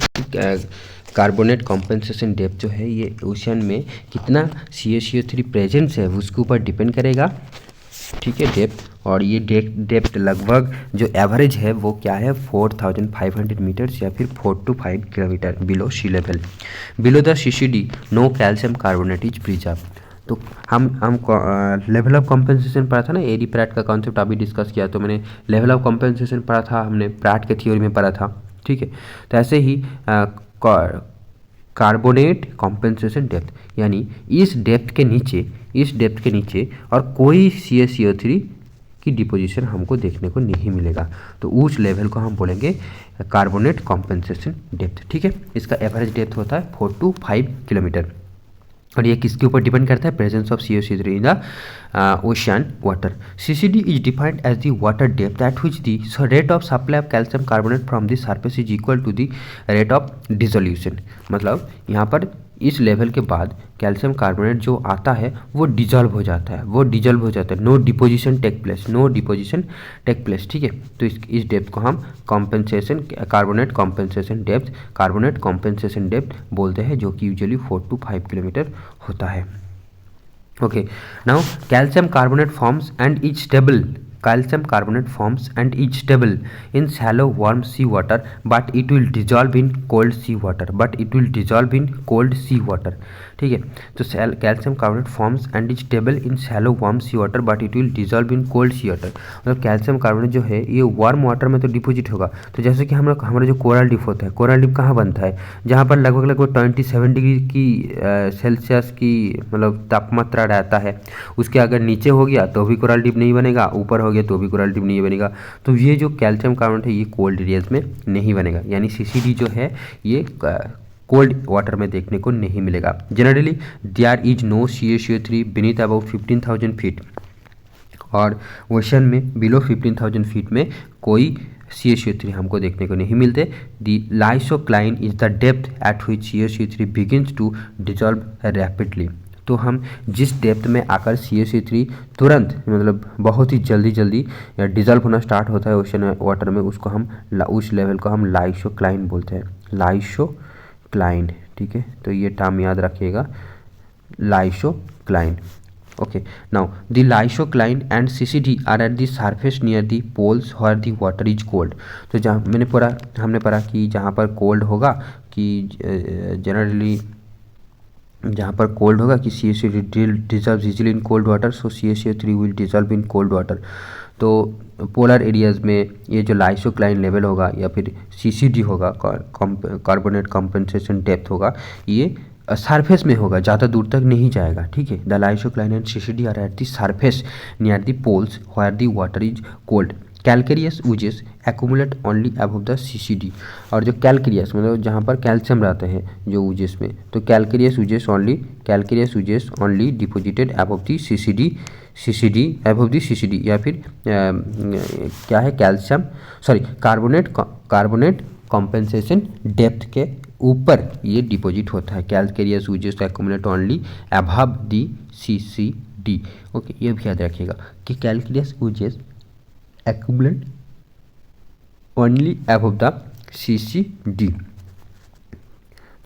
कार्बोनेट कॉम्पेंसेशन डेप्थ जो है ये ओशन में कितना CaCO3 प्रेजेंस है उसके ऊपर डिपेंड करेगा, ठीक है, डेप्थ. और ये डेप्थ लगभग जो एवरेज है वो क्या है 4,500 मीटर्स या फिर 4 to 5 kilometre below sea level. Below the CCD no calcium carbonate is preserve. तो हम लेवल ऑफ कॉम्पेंसेशन पढ़ा था ना, एरी प्रैट का कॉन्सेप्ट अभी डिस्कस किया, तो मैंने लेवल ऑफ कॉम्पेंसेशन पढ़ा था, हमने प्रैट के थ्योरी में पढ़ा था, ठीक है. तो ऐसे ही कार्बोनेट कॉम्पेंसेशन डेप्थ, यानी इस डेप्थ के नीचे और कोई CaCO3 की डिपोजिशन हमको देखने को नहीं मिलेगा, तो उस लेवल को हम बोलेंगे कार्बोनेट कॉम्पेंसेशन डेप्थ, ठीक है. इसका एवरेज डेप्थ होता है 4 to 5 किलोमीटर. और ये किसके ऊपर डिपेंड करता है, presence of CaCO3 in the ocean water. CCD is defined as the water depth at which the rate of supply of calcium carbonate from the surface is equal to the rate of dissolution. मतलब यहाँ पर इस level के बाद calcium carbonate जो आता है वो डिजॉल्व हो जाता है, नो डिपोजिशन टेक प्लेस, ठीक है। तो इस डेप्थ को हम कॉम्पेंसेशन कार्बोनेट कॉम्पेंसेशन डेप्थ बोलते हैं, जो कि यूजुअली 4 to 5 किलोमीटर होता है। Okay, now calcium carbonate forms and is stable. Calcium carbonate forms and is stable in shallow warm sea water, but it will dissolve in cold sea water. ठीक है, तो calcium carbonate forms and is stable in shallow warm sea water but it will dissolve in cold sea water. मतलब calcium carbonate जो है ये warm water में तो deposit होगा। तो जैसे कि हमारा जो कोरल डिप होता है, कोरल डिप कहाँ बनता है, जहाँ पर लगभग 27 डिग्री की सेल्सियस की मतलब तापमात्रा रहता है। उसके अगर नीचे हो गया तो भी कोरल डिप नहीं बनेगा, ऊपर हो गया तो भी कोरल डिप नहीं बनेगा। तो ये जो कैल्शियम कार्बोनेट है ये कोल्ड एरियाज में नहीं बनेगा, यानी CCD जो है ये कोल्ड वाटर में देखने को नहीं मिलेगा। Generally there is no CaCO3 beneath about 15,000 feet, और ओशन में बिलो 15,000 फीट में कोई CaCO3 हमको देखने को नहीं मिलते। The lysocline is the depth at which CaCO3 begins to dissolve rapidly. तो हम जिस डेप्थ में आकर CaCO3 तुरंत मतलब बहुत ही जल्दी डिजॉल्व होना स्टार्ट होता है ओशन वाटर में, उसको हम उस लेवल को हम लाइसोक्लाइन बोलते हैं, लाइसोक्लाइन, ठीक है। तो ये टर्म याद रखिएगा, लाइसोक्लाइन। Okay, now the lysocline and CCD are at the surface near the poles where the water is cold. तो जहाँ हमने पढ़ा कि जहाँ पर कोल्ड होगा कि जनरली जहाँ पर कोल्ड होगा कि CaCO3 dissolves easily in cold water, so CaCO3 will dissolve in cold water. तो पोलर एरियाज में ये जो लाइसोक्लाइन लेवल होगा या फिर CCD होगा, कार्बोनेट कॉम्पेंसेशन डेप्थ होगा, ये सरफेस में होगा, ज़्यादा दूर तक नहीं जाएगा, ठीक है। The lysocline and CCD are at the surface near the poles where the water is cold. Calcareous oozes accumulate only above the CCD। और जो कैल्केरियस मतलब जहाँ पर कैल्शियम रहते हैं जो वुजेस में, तो calcareous oozes only deposited above the CCD या फिर क्या है कैल्शियम कार्बोनेट कॉम्पेंसेशन डेप्थ के ऊपर ये डिपॉजिट होता है। Calcareous oozes accumulate only above the CCD। Okay, ये भी याद रखिएगा कि calcareous oozes accumulate only above the CCD।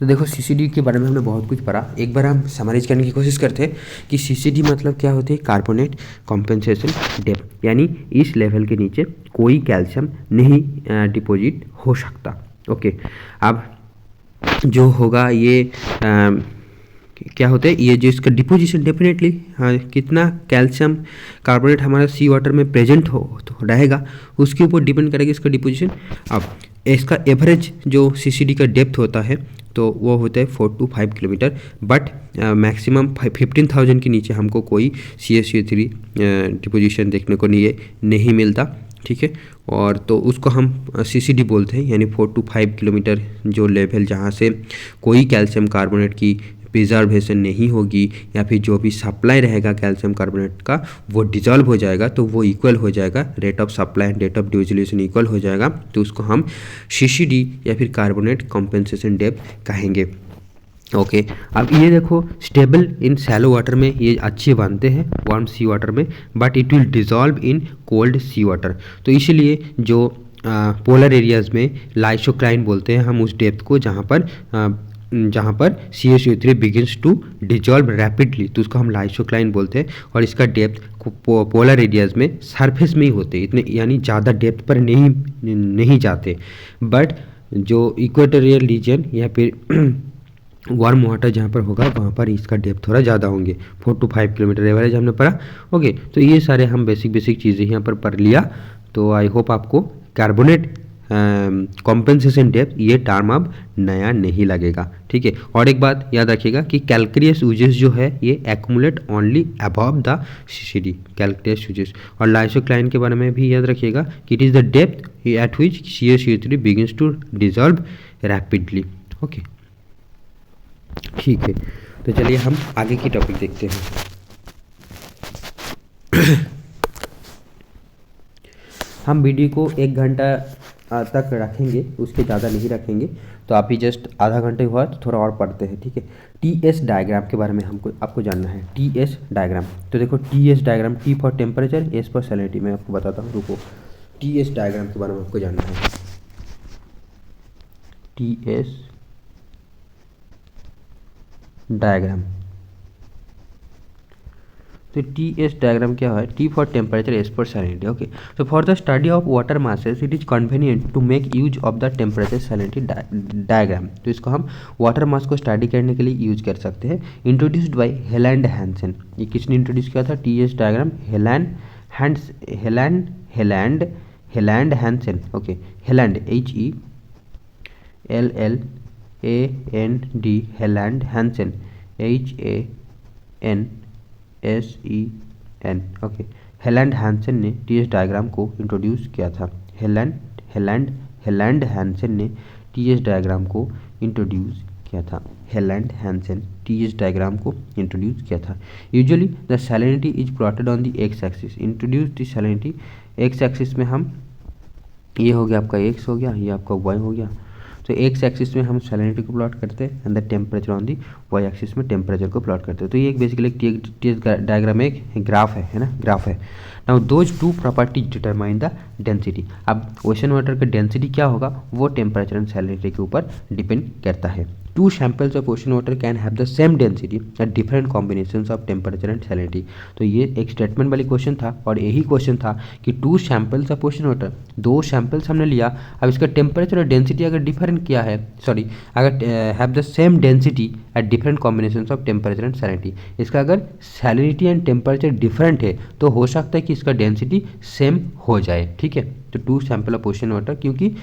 तो देखो CCD के बारे में हमने बहुत कुछ पढ़ा, एक बार हम समराइज करने की कोशिश करते हैं कि CCD मतलब क्या होती है। कार्बोनेट कॉम्पेंसेशन डेप्थ, यानी इस लेवल के नीचे कोई कैल्शियम नहीं डिपॉजिट हो सकता। ओके, अब जो होगा ये क्या होता है, ये जो इसका डिपोजिशन डेफिनेटली कितना कैल्शियम कार्बोनेट हमारा सी वाटर में प्रेजेंट हो तो रहेगा, उसके ऊपर डिपेंड करेगा इसका डिपोजिशन। अब इसका एवरेज जो CCD का डेप्थ होता है तो वो होता है 4 to 5 किलोमीटर, बट मैक्सिमम 15,000 के नीचे हमको कोई CaCO3 डिपोजिशन देखने को नहीं मिलता, ठीक है। और तो उसको हम CCD बोलते हैं, यानी 4 to 5 किलोमीटर जो लेवल जहाँ से कोई कैल्शियम कार्बोनेट की प्रिजर्वेशन नहीं होगी या फिर जो भी सप्लाई रहेगा कैल्शियम कार्बोनेट का वो डिजॉल्व हो जाएगा, तो वो इक्वल हो जाएगा, rate of supply and rate of dissolution equal हो जाएगा, तो उसको हम CCD या फिर कार्बोनेट कॉम्पेंसेशन डेप्थ कहेंगे। ओके, अब ये देखो स्टेबल इन शैलो वाटर में ये अच्छे बनते हैं वार्म सी वाटर में, but it will dissolve in cold sea water. तो इसलिए जो पोलर एरियाज में लाइसोक्लाइन बोलते हैं हम उस डेप्थ को जहाँ पर CaCO3 begins to dissolve rapidly, तो उसको हम लाइसोक्लाइन बोलते हैं। और इसका डेप्थ पोलर एरियाज में सरफेस में ही होते हैं, इतने यानी ज़्यादा डेप्थ पर नहीं जाते, बट जो इक्वेटोरियल रीजन या फिर वार्म वाटर जहाँ पर होगा वहाँ पर इसका डेप्थ थोड़ा ज़्यादा होंगे, 4 to 5 किलोमीटर एवरेज हमने पढ़ा। ओके, तो ये सारे हम बेसिक चीज़ें यहाँ पर पढ़ लिया। तो आई होप आपको कार्बोनेट कॉम्पेंसेशन डेप्थ ये टर्म अब नया नहीं लगेगा, ठीक है। और एक बात याद रखिएगा कि कैल्केरियस वुजेस जो है ये accumulate only above the CCD, calcareous oozes. और लाइसोक्लाइन के बारे में भी याद रखिएगा कि it is the depth at which CaCO3 begins to dissolve rapidly. Okay, ठीक है, तो चलिए हम आगे की टॉपिक देखते हैं। हम वीडियो को 1 घंटा तक रखेंगे, उसके ज़्यादा नहीं रखेंगे, तो आप भी जस्ट आधा घंटे हुआ तो थोड़ा और पढ़ते हैं, ठीक है। TS डायग्राम के बारे में आपको जानना है। TS डायग्राम, तो देखो TS diagram, T for temperature, S for salinity. मैं आपको बताता हूँ, रुको। TS डायग्राम के बारे में आपको जानना है। TS डायग्राम, तो TS डायग्राम क्या है? T for temperature, S for salinity. Okay, तो for the study of water masses it is convenient to make use of the temperature salinity diagram. तो इसको हम वाटर मास को स्टडी करने के लिए यूज कर सकते हैं। Introduced by Helland Hansen. ये किसने इंट्रोड्यूस किया था TS diagram? Helland Hansen. Okay, Helland, HELLAND, Helland Hansen, HANSEN। Okay, Helland Hansen ने TS डायग्राम को इंट्रोड्यूस किया था। हेलैंड हैंसन ने TS डायग्राम को इंट्रोड्यूस किया था। हेलैंड हैंसन TS डायग्राम को इंट्रोड्यूस किया था। Usually the salinity is plotted on the x axis. Introduce the salinity, x axis में हम, ये हो गया आपका x हो गया, ये आपका y हो गया। तो एक्स एक्सिस में हम सैलिनिटी को प्लॉट करते हैं and the temperature on the Y axis में टेम्परेचर को प्लॉट करते हैं। तो ये एक बेसिकली TS डायग्राम एक ग्राफ है ना, ग्राफ है। Now those two properties determine the density. अब ओशन वाटर का डेंसिटी क्या होगा, वो टेम्परेचर एंड सैलिनिटी के ऊपर डिपेंड करता है। Two samples of ocean water can have the same density at different combinations of temperature and salinity. तो ये एक स्टेटमेंट वाली क्वेश्चन था, और यही क्वेश्चन था कि two samples of ocean water, 2 samples हमने लिया, अब इसका टेम्परेचर और डेंसिटी अगर डिफरेंट किया है, सॉरी, अगर have the same density at different combinations of temperature and salinity, इसका अगर सैलिनिटी एंड टेम्परेचर डिफरेंट है तो हो सकता है कि इसका डेंसिटी सेम हो जाए, ठीक है। तो two sample of ocean water, क्योंकि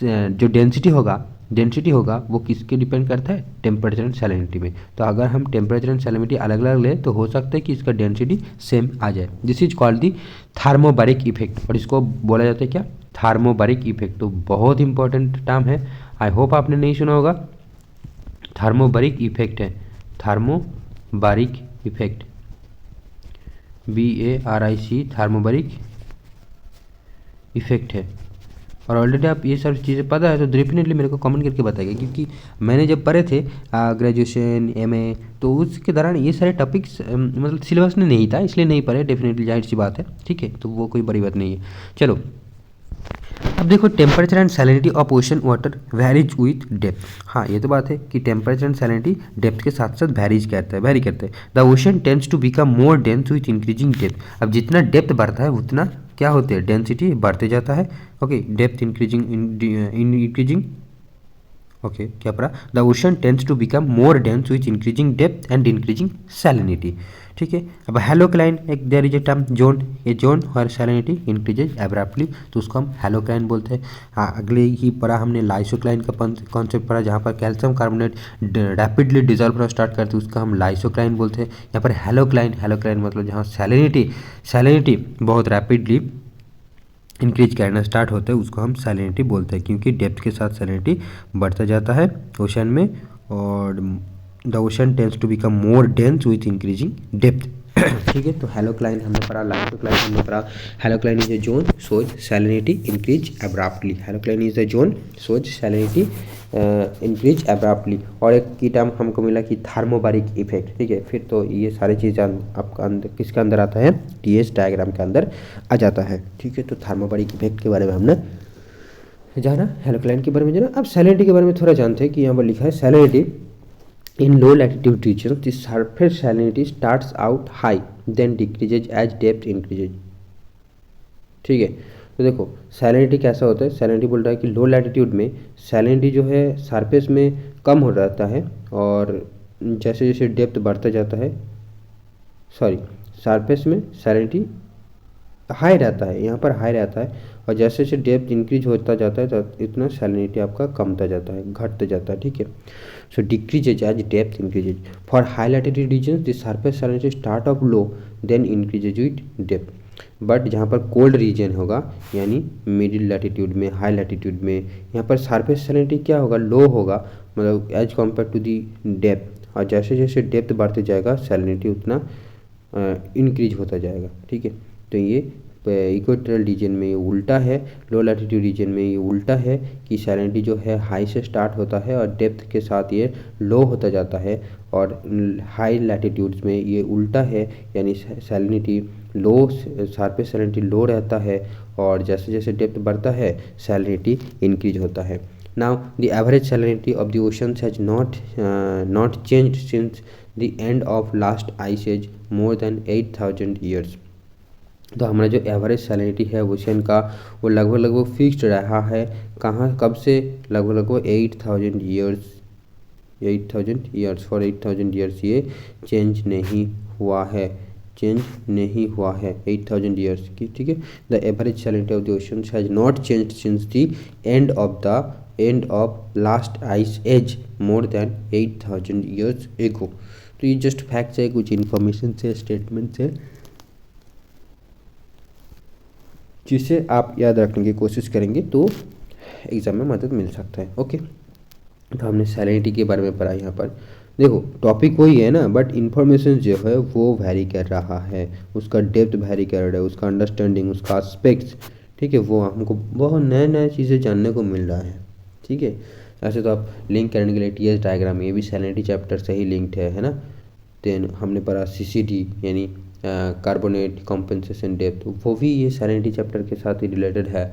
जो डेंसिटी होगा वो किसके डिपेंड करता है? टेम्परेचर एंड सैलिनिटी में। तो अगर हम टेम्परेचर एंड सैलिनिटी अलग अलग ले तो हो सकता है कि इसका डेंसिटी सेम आ जाए। This is called the thermobaric effect, और इसको बोला जाता है क्या? Thermobaric effect. तो बहुत इंपॉर्टेंट टर्म है, आई होप आपने नहीं सुना होगा। थर्मोबारिक इफेक्ट है, thermobaric effect, BARIC, thermobaric effect है। और ऑलरेडी आप ये सब चीज़ें पता है तो डेफिनेटली मेरे को कमेंट करके बताइएगा, क्योंकि मैंने जब पढ़े थे ग्रेजुएशन MA, तो उसके दौरान ये सारे टॉपिक्स मतलब सिलेबस में नहीं था, इसलिए नहीं पढ़े। डेफिनेटली जाहिर सी बात है, ठीक है, तो वो कोई बड़ी बात नहीं है। चलो अब देखो, temperature and salinity of ocean water varies with depth. हाँ, ये तो बात है कि टेम्परेचर एंड सैलिनिटी डेप्थ के साथ साथ वेरी करते हैं। The ocean tends to become more dense with increasing depth. अब जितना डेप्थ बढ़ता है उतना क्या होते हैं? डेंसिटी बढ़ते जाता है। ओके, डेप्थ इंक्रीजिंग ओके, क्या पढ़ा? The ocean tends to become more dense with increasing depth and increasing salinity, ठीक है। अब हेलोक्लाइन, एक there is a term zone, ये जोन और सैलिनिटी इंक्रीजेज एब्रप्टली, तो उसको हम हेलोक्लाइन बोलते हैं। हाँ, अगले ही पढ़ा हमने लाइसोक्लाइन का कॉन्सेप्ट पढ़ा, जहाँ पर कैल्शियम कार्बोनेट रैपिडली डिजॉल्व होना स्टार्ट करते हैं, उसका हम लाइसोक्लाइन बोलते हैं। यहाँ पर हेलोक्लाइन मतलब जहाँ सैलिनिटी बहुत रैपिडली इंक्रीज करना स्टार्ट होता है, उसको हम सैलिनिटी बोलते हैं, क्योंकि डेप्थ के साथ सैलिनिटी बढ़ता जाता है ओशन में। और the ocean tends to become more dense with increasing depth, ठीक है। तो हेलोक्लाइन हमने पढ़ा, लाइसोक्लाइन हमने पढ़ा। Halocline is a zone whose salinity increase abruptly. Halocline is a zone whose salinity increase abruptly. और एक की टर्म हमको मिला कि थर्मोबारिक इफेक्ट, ठीक है। फिर तो ये सारी चीज़ आपका अंदर किसके अंदर आता है? TS डायग्राम के अंदर आ जाता है, ठीक है। तो थर्मोबारिक इफेक्ट के बारे में हमने जाना, हेलोक्लाइन के बारे में जाना। अब सैलिनिटी के बारे में थोड़ा जानते हैं कि यहाँ पर लिखा है salinity in low latitude regions the surface salinity starts out high then decreases as depth increases, ठीक है। तो देखो सैलिनिटी कैसा होता है, सैलिनिटी बोल रहा है कि लो लैटिट्यूड में सैलिनिटी जो है सरफेस में कम हो जाता है, और जैसे जैसे डेप्थ बढ़ता जाता है, सॉरी, सरफेस में सैलिनिटी हाई रहता है, यहाँ पर हाई रहता है, और जैसे जैसे डेप्थ इंक्रीज होता जाता है तो इतना सैलिनिटी आपका कमता जाता है, घटता जाता है, ठीक है। So decreases as depth increases. For high latitude region the surface salinity start off low then increases with depth. But जहाँ पर कोल्ड रीजन होगा, यानी मिडिल लैटिट्यूड में, हाई लैटिट्यूड में, यहाँ पर सरफेस सैलिनिटी क्या होगा? लो होगा, मतलब as compare to the depth. और जैसे जैसे डेप्थ बढ़ते जाएगा सैलिनिटी उतना इंक्रीज होता जाएगा, ठीक है। तो ये इक्वेटोरियल रीजन में ये उल्टा है, लो लैटिट्यूड रीजन में ये उल्टा है कि सैलिनिटी जो है हाई से स्टार्ट होता है और डेप्थ के साथ ये लो होता जाता है, और हाई लैटिट्यूड्स में ये उल्टा है, यानी सैलिनिटी लो, सरफेस सैलिनिटी लो रहता है और जैसे जैसे डेप्थ बढ़ता है सैलिनिटी इंक्रीज होता है। Now the average salinity of the oceans has not changed since the end of last ice age more than 8000 years. तो हमारा जो एवरेज सैलिनिटी है ओशन का वो लगभग फिक्स्ड रहा है, कहाँ कब से, लगभग 8000 ईयर्स, 8000 ईयर्स, फॉर 8000 ईयर्स ये चेंज नहीं हुआ है, 8000 ईयर्स की, ठीक है। The average salinity of the oceans has not changed since the end of last ice age more than 8000 years ago. तो ये जस्ट फैक्ट्स है, कुछ इन्फॉर्मेशन से, स्टेटमेंट से, जिसे आप याद रखने की कोशिश करेंगे तो एग्जाम में मदद मिल सकता है। ओके, तो हमने सैलिनिटी के बारे में पढ़ा। यहाँ पर देखो टॉपिक वही है ना, बट इन्फॉर्मेशन जो है वो वैरी कर रहा है, उसका डेप्थ वैरी कर रहा है, उसका अंडरस्टैंडिंग, उसका एस्पेक्ट्स, ठीक है, वो हमको बहुत नए नए चीज़ें जानने को मिल रहा है, ठीक है। ऐसे तो आप लिंक करने के लिए टीएस डायग्राम, ये भी सैलिनिटी चैप्टर से ही लिंक्ड है ना। देन हमने पढ़ा सीसीडी यानी कार्बोनेट कॉम्पेंसेशन डेप्थ, वो भी ये सैलिनिटी चैप्टर के साथ ही रिलेटेड है।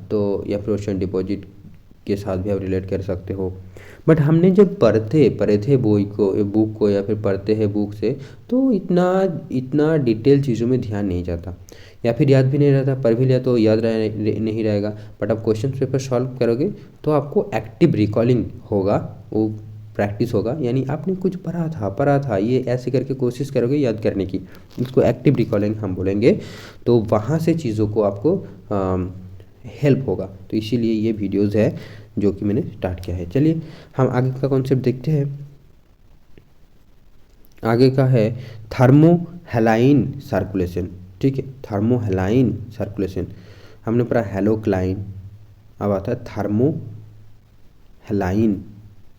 तो या फिर ओशन डिपॉजिट के साथ भी आप रिलेट कर सकते हो। बट हमने जब पढ़े थे बुक को या फिर पढ़ते हैं बुक से, तो इतना डिटेल चीज़ों में ध्यान नहीं जाता, या फिर याद भी नहीं रहता, पढ़ भी लिया तो याद नहीं रहेगा। बट आप क्वेश्चन पेपर सॉल्व करोगे तो आपको एक्टिव रिकॉलिंग होगा, वो प्रैक्टिस होगा, यानी आपने कुछ पढ़ा था ये ऐसे करके कोशिश करोगे याद करने की, इसको एक्टिव रिकॉलिंग हम बोलेंगे। तो वहाँ से चीज़ों को आपको हेल्प होगा, तो इसीलिए ये वीडियोज़ है जो कि मैंने स्टार्ट किया है। चलिए हम आगे का कॉन्सेप्ट देखते हैं। आगे का है थर्मोहेलाइन सर्कुलेशन, ठीक है, थर्मोहेलाइन सर्कुलेशन। हमने पढ़ा हेलोक्लाइन, अब आता है थर्मोहेलाइन।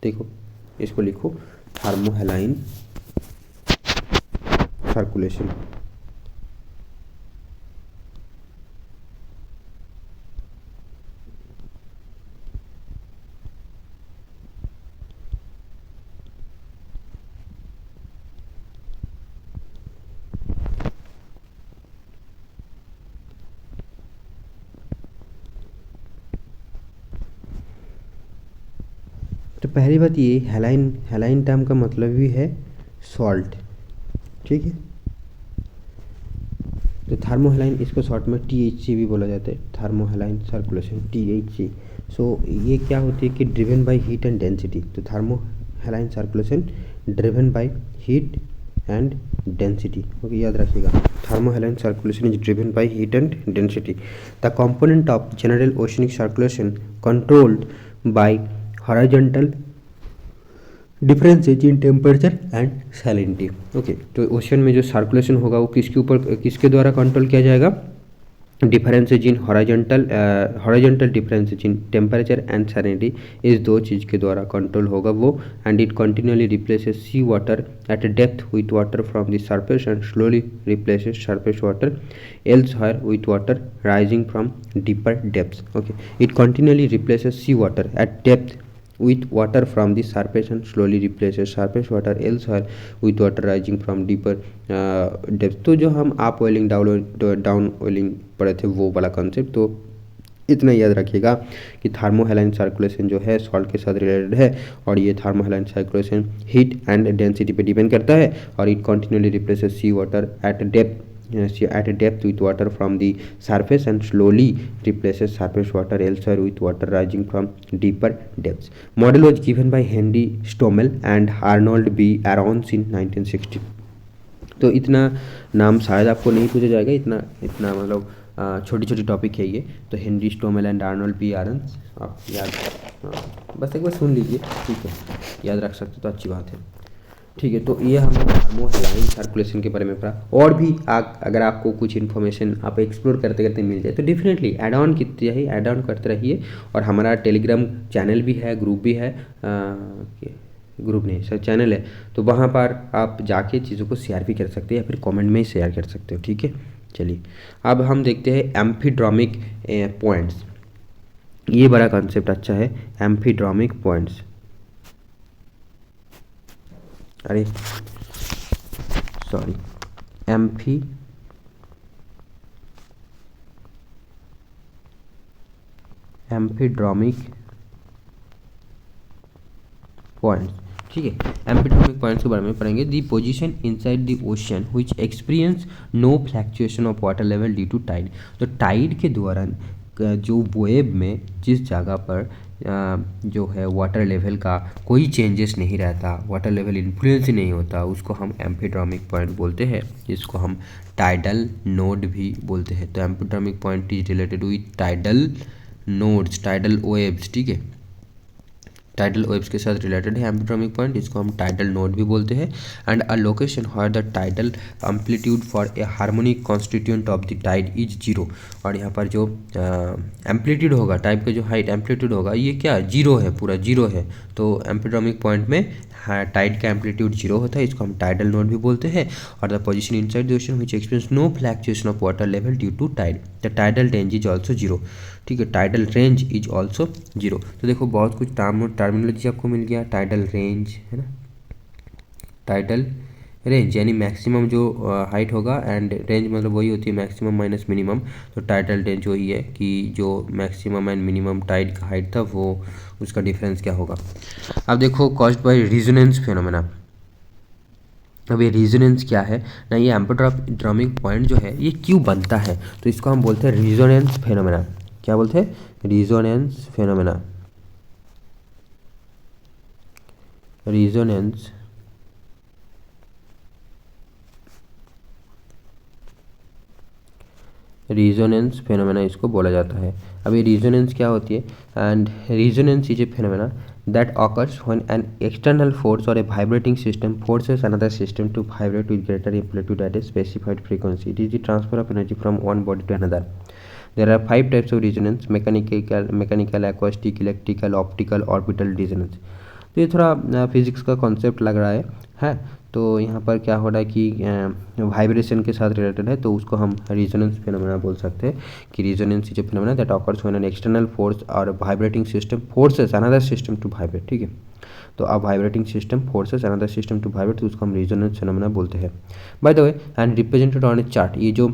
देखो इसको लिखो, थर्मोहेलाइन सर्कुलेशन। तो पहली बात ये हेलाइन टर्म का मतलब भी है सॉल्ट, ठीक है। तो थर्मोहेलाइन, इसको शॉर्ट में THC भी बोला जाता है, थर्मोहेलाइन सर्कुलेशन, THC। सो ये क्या होती है कि driven by heat and density. तो thermohaline circulation driven by heat and density, okay, याद रखिएगा। Thermohaline circulation is driven by heat and density. The component of general oceanic circulation controlled by horizontal differences in temperature and salinity. Okay, तो ocean में जो circulation होगा वो किसके द्वारा control किया जाएगा? Differences in horizontal differences in temperature and salinity, इस दो चीज़ के द्वारा कंट्रोल होगा वो। And it continuously replaces sea water at depth with water from the surface and slowly replaces surface water elsewhere with water rising from deeper depths. Okay, it continually replaces sea water at depth with water from the surface and slowly replaces surface water elsewhere with water rising from deeper depths. तो जो हम up oiling down oiling पढ़े थे वो वाला concept, तो इतना याद रखिएगा कि थर्मोहेलाइन सर्कुलेशन जो है सॉल्ट के साथ रिलेटेड है, और ये thermohaline circulation heat and density पे डिपेंड करता है। और it continuously replaces sea water at a depth with water from the surface and slowly replaces surface water elsewhere with water rising from deeper depths. Model was given by Henry Stommel and Arnold B. Arons in 1960. तो इतना नाम शायद आपको नहीं पूछा जाएगा, इतना मतलब छोटी छोटी टॉपिक है ये। तो हेनरी स्टोमेल एंड आर्नोल्ड बी आरन्स आप याद बस एक बार सुन लीजिए, ठीक है, याद रख सकते तो अच्छी बात है, ठीक है। तो ये हमने थर्मोहेलाइन सर्कुलेशन के बारे में पढ़ा। और भी अगर आपको कुछ इन्फॉर्मेशन आप एक्सप्लोर करते करते मिल जाए तो डेफिनेटली ऐड ऑन करते रहिए। और हमारा टेलीग्राम चैनल भी है, ग्रुप भी है, ग्रुप नहीं सर चैनल है, तो वहाँ पर आप जाके चीज़ों को शेयर भी कर सकते हैं या फिर कमेंट में ही शेयर कर सकते हो, ठीक है। चलिए अब हम देखते हैं एम्फीड्रोमिक पॉइंट्स। ये बड़ा कॉन्सेप्ट अच्छा है, एम्फीड्रोमिक पॉइंट्स। अरे सॉरी, एम्फीड्रोमिक पॉइंट्स। ठीक है, एम्फीड्रोमिक पॉइंट्स के बारे में पढ़ेंगे। The position inside the ocean which experience no fluctuation of water level due to tide. तो टाइड के दौरान जो वेब में जिस जगह पर जो है वाटर लेवल का कोई चेंजेस नहीं रहता, वाटर लेवल इन्फ्लुएंस नहीं होता, उसको हम एम्फीड्रोमिक पॉइंट बोलते हैं, जिसको हम टाइडल नोड भी बोलते हैं। तो amphidromic point is related with tidal nodes, tidal waves. ठीक है, टाइडल वेव्स के साथ रिलेटेड है एम्फीड्रोमिक पॉइंट, इसको हम टाइडल नोड भी बोलते हैं। And a location where the tidal amplitude for a harmonic constituent of the tide is zero. और यहाँ पर जो एम्पलीट्यूड होगा, टाइप का जो हाइट एम्पलीट्यूड होगा, ये क्या जीरो है, पूरा जीरो है। तो एम्फीड्रोमिक पॉइंट में टाइड का एम्पलीट्यूड जीरो होता है, इसको हम टाइडल नोड भी बोलते हैं। और the position inside the ocean which experience no fluctuation of water level due to tide, the tidal range is also zero. ठीक है, tidal range is also zero. तो देखो बहुत कुछ टर्मिनोलॉजी आपको मिल गया। टाइडल रेंज है ना, टाइडल रेंज यानी मैक्सिमम जो हाइट होगा, एंड रेंज मतलब वही होती है मैक्सिमम माइनस मिनिमम। तो टाइडल रेंज वही है कि जो मैक्सिमम एंड मिनिमम टाइड का हाइट था वो उसका डिफरेंस क्या होगा। अब देखो कॉज्ड बाय रेजोनेंस फिनोमेना। अब ये रेजोनेंस क्या है ना, ये एम्फीड्रोमिक पॉइंट जो है ये क्यों बनता है, तो इसको हम बोलते हैं रेजोनेंस फिनोमेना। क्या बोलते हैं? Resonance phenomena. Resonance resonance phenomena इसको बोला जाता है। अब ये रेजोनेंस क्या होती है? And resonance is a phenomena that occurs when an external force or a vibrating system forces another system to vibrate with greater amplitude at a specified frequency. It is the transfer of energy from one body to another. There are 5 types of resonance: mechanical, acoustic, electrical, optical, orbital resonance. तो ये थोड़ा physics का concept लग रहा है। तो यहाँ पर क्या हो रहा है कि वाइब्रेशन के साथ रिलेटेड है, तो उसको हम रेजोनेंस फिनोमेना बोल सकते हैं कि resonance is a phenomena that occurs when an external force और vibrating system forces another system to vibrate. ठीक है, तो अब vibrating system forces another system to vibrate, तो उसको हम रेजोनेंस फिनोमेना बोलते हैं। By the way and represented on a chart. ये जो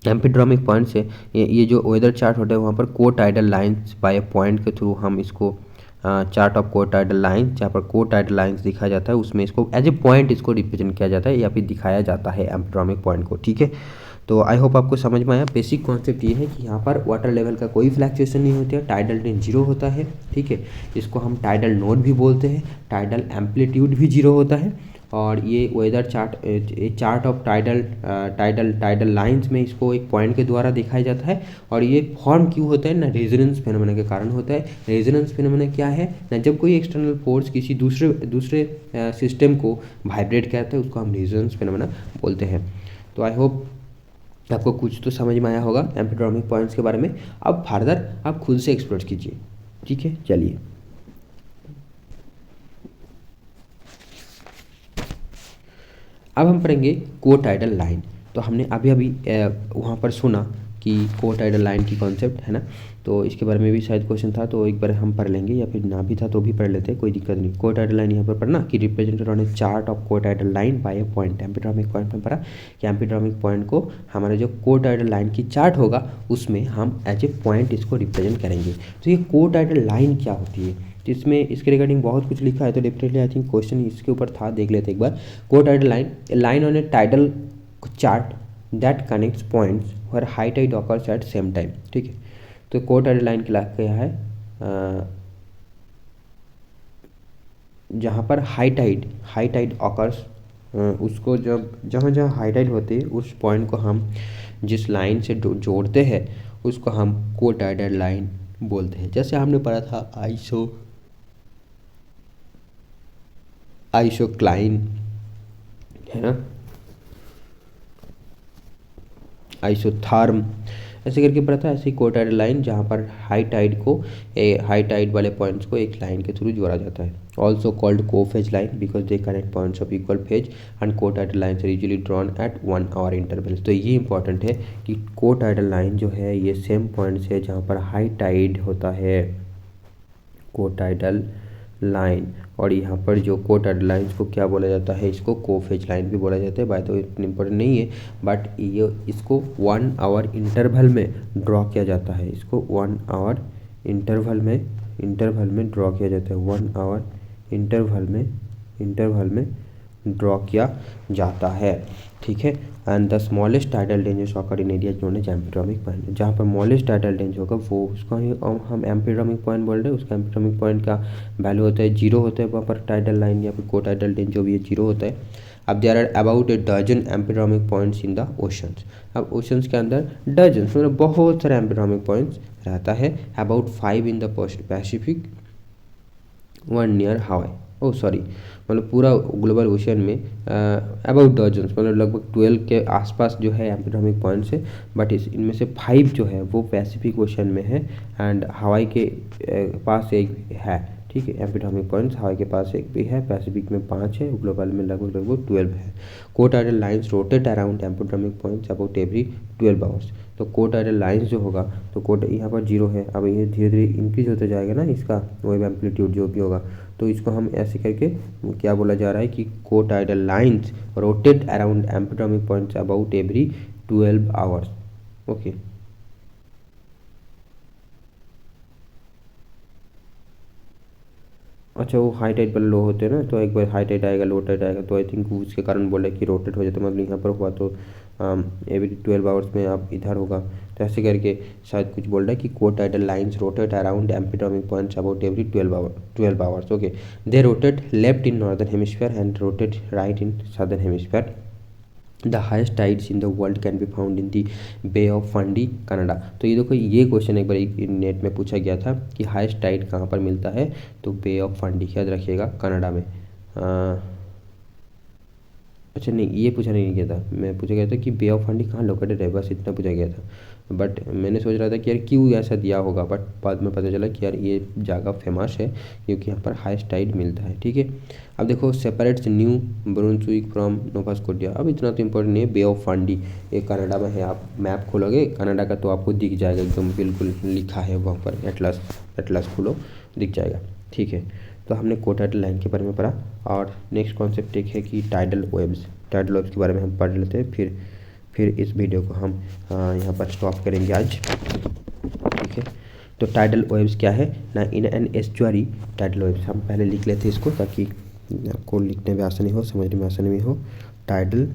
एम्फीड्रोमिक पॉइंट्स है, ये जो वेदर चार्ट होता है वहाँ पर को tidal lines bye a point के थ्रू हम इसको chart of cotidal line, जहाँ पर को टाइडल लाइन्स दिखाया जाता है, उसमें इसको एज ए पॉइंट इसको रिप्रेजेंट किया जाता है या फिर दिखाया जाता है एम्फीड्रोमिक पॉइंट को। ठीक है, तो आई होप आपको समझ में आया। बेसिक कॉन्सेप्ट ये है कि यहाँ पर वाटर लेवल का कोई फ्लैक्चुएशन नहीं होती है, टाइडल रेंज जीरो होता है। ठीक है, इसको हम टाइडल नोड भी बोलते हैं, टाइडल एम्पलीट्यूड भी जीरो होता है। और ये weather chart of tidal lines में इसको एक पॉइंट के द्वारा दिखाया जाता है। और ये फॉर्म क्यों होता है ना, रेजोनेंस फिनोमेना के कारण होता है। रेजोनेंस फिनोमेना क्या है ना, जब कोई एक्सटर्नल फोर्स किसी दूसरे सिस्टम को वाइब्रेट करता है, उसको हम रेजोनेंस फिनोमेना बोलते हैं। तो आई होप आपको कुछ तो समझ में आया होगा एम्फीड्रोमिक पॉइंट्स के बारे में। अब फर्दर आप खुद से एक्सप्लोर कीजिए। ठीक है, चलिए अब हम पढ़ेंगे को टाइडल लाइन। तो हमने अभी वहाँ पर सुना कि को टाइडल लाइन की कॉन्सेप्ट है ना, तो इसके बारे में भी शायद क्वेश्चन था, तो एक बार हम पढ़ लेंगे, या फिर ना भी था तो भी पढ़ लेते हैं, कोई दिक्कत नहीं। को टाइडल लाइन यहाँ पर पढ़ना कि represented on a chart of cotidal line by a point. Amphidromic point में पढ़ा कि एम्फीड्रोमिक पॉइंट को हमारे जो को टाइडल लाइन की चार्ट होगा उसमें हम एज ए पॉइंट इसको रिप्रेजेंट करेंगे। तो ये को टाइडल लाइन क्या होती है, तो इसमें इसके रिगार्डिंग बहुत कुछ लिखा है, तो डेफिनेटली आई थिंक क्वेश्चन इसके ऊपर था, देख लेते एक बार। Cotidal line on a tidal chart that connects points where high tide occurs at same time. ठीक है, तो को टाइडल लाइन की क्या है, जहाँ पर हाई टाइड ऑकर्स, उसको जहाँ हाई टाइड होते हैं उस पॉइंट को हम जिस लाइन से जोड़ते हैं उसको हम को टाइडल लाइन बोलते हैं। जैसे हमने पढ़ा था आइसोक्लाइन है ना, आइसोथर्म, ऐसे करके पढ़ा था। ऐसे ही को टाइडल लाइन जहाँ पर हाई टाइड वाले पॉइंट्स को एक लाइन के थ्रू जोड़ा जाता है। also called co-phase line because they connect points of equal phase, and co-tidal lines are usually drawn at 1 hour intervals। तो ये इंपॉर्टेंट है कि co-tidal line जो है ये सेम पॉइंट्स है जहाँ पर हाई टाइड होता है, co-tidal लाइन। और यहाँ पर जो co-tidal लाइन्स को क्या बोला जाता है, इसको co-phase लाइन भी बोला जाता है। बाय द वे इतनी इंपॉर्टेंट नहीं है, बट ये इसको 1 आवर इंटरवल में ड्रॉ किया जाता है, इसको 1 आवर इंटरवल में ड्रॉ किया जाता है, 1 आवर इंटरवल में ड्रॉ किया जाता है, ठीक है। And the smallest tidal dangers occur in area known as amphidromic point, जहाँ पर स्मॉलेस्ट टाइडल डेंज होगा वो उसको हम एम्पीड्रोमिक पॉइंट बोल रहे हैं। उसका एम्पीड्रोमिक पॉइंट का वैल्यू होता है 0 होता है, वहाँ पर टाइडल लाइन या फिर को-टाइडल डेंज जो भी है 0 होता है। अब there are about a dozen amphidromic points in the oceans. अब ओशंस के अंदर डजन मतलब बहुत सारे एम्पीड्रोमिक पॉइंट्स रहता है। About 5 in the Pacific, 1 near हवाई, ओह सॉरी, मतलब पूरा ग्लोबल ओशन में अबाउट डजन्स मतलब लगभग 12 के आसपास जो है एम्पीड्रोमिक पॉइंट्स है। बट इनमें से 5 जो है वो पैसिफिक ओशन में है एंड हवाई के पास एक है, ठीक है। एम्पीड्रोमिक पॉइंट्स हवाई के पास एक भी है, पैसिफिक में 5 है, ग्लोबल में लगभग 12 है। Cotidal lines rotate around amphidromic points about every 12 hours. तो को-टाइडल लाइन्स जो होगा तो यहाँ पर 0 है, अब ये धीरे धीरे इंक्रीज होता जाएगा ना इसका वेव एम्पलीट्यूड जो भी होगा, तो इसको हम ऐसे करके क्या बोला जा रहा है कि cotidal lines rotate around amphidromic points about every 12 hours, okay. अच्छा, वो हाई टाइड पर लो होते हैं ना, तो एक बार हाई टाइड आएगा लो टाइड आएगा, तो आई थिंक उसके कारण बोला कि रोटेट हो जाता है, मतलब यहाँ पर हुआ तो एवरी 12 आवर्स में आप इधर होगा, तो ऐसे करके शायद कुछ बोल रहा है कि cotidal lines rotate around amphidromic points about every 12 hours, okay. They rotate left in northern hemisphere and rotate right in southern hemisphere. The highest tides in the world can be found in the Bay of Fundy, Canada. तो ये देखो, ये question एक बार net में पूछा गया था कि हाइस्ट टाइड कहाँ पर मिलता है, तो बे ऑफ फंडी, याद रखिएगा, कनाडा में। अच्छा नहीं, ये पूछा नहीं गया था, मैं पूछा गया था कि बे ऑफ फंडी कहाँ लोकेटेड है, बस इतना पूछा गया था। बट मैंने सोच रहा था कि यार क्यों ऐसा दिया होगा, बट बाद में पता चला कि यार ये जगह फेमस है क्योंकि यहाँ पर हाईएस्ट टाइड मिलता है, ठीक है। अब देखो, separates New Brunswick from Nova Scotia. अब इतना तो इम्पोर्टेंट नहीं है, बे ऑफ फंडी ये कनाडा में है। आप मैप खोलोगे कनाडा का तो आपको दिख जाएगा, एकदम बिल्कुल लिखा है वहाँ पर, एटलस खोलो दिख जाएगा, ठीक है। तो हमने को-टाइडल लाइन के बारे में पढ़ा, और नेक्स्ट कॉन्सेप्ट एक है कि टाइडल वेव्स के बारे में हम पढ़ लेते हैं, फिर इस वीडियो को हम यहाँ पर स्टॉप करेंगे आज, ठीक है। तो टाइडल वेव्स क्या है ना, इन एन एस्चुअरी टाइडल वेव्स, हम पहले लिख लेते हैं इसको ताकि आपको लिखने में आसानी हो, समझने में आसानी हो। टाइडल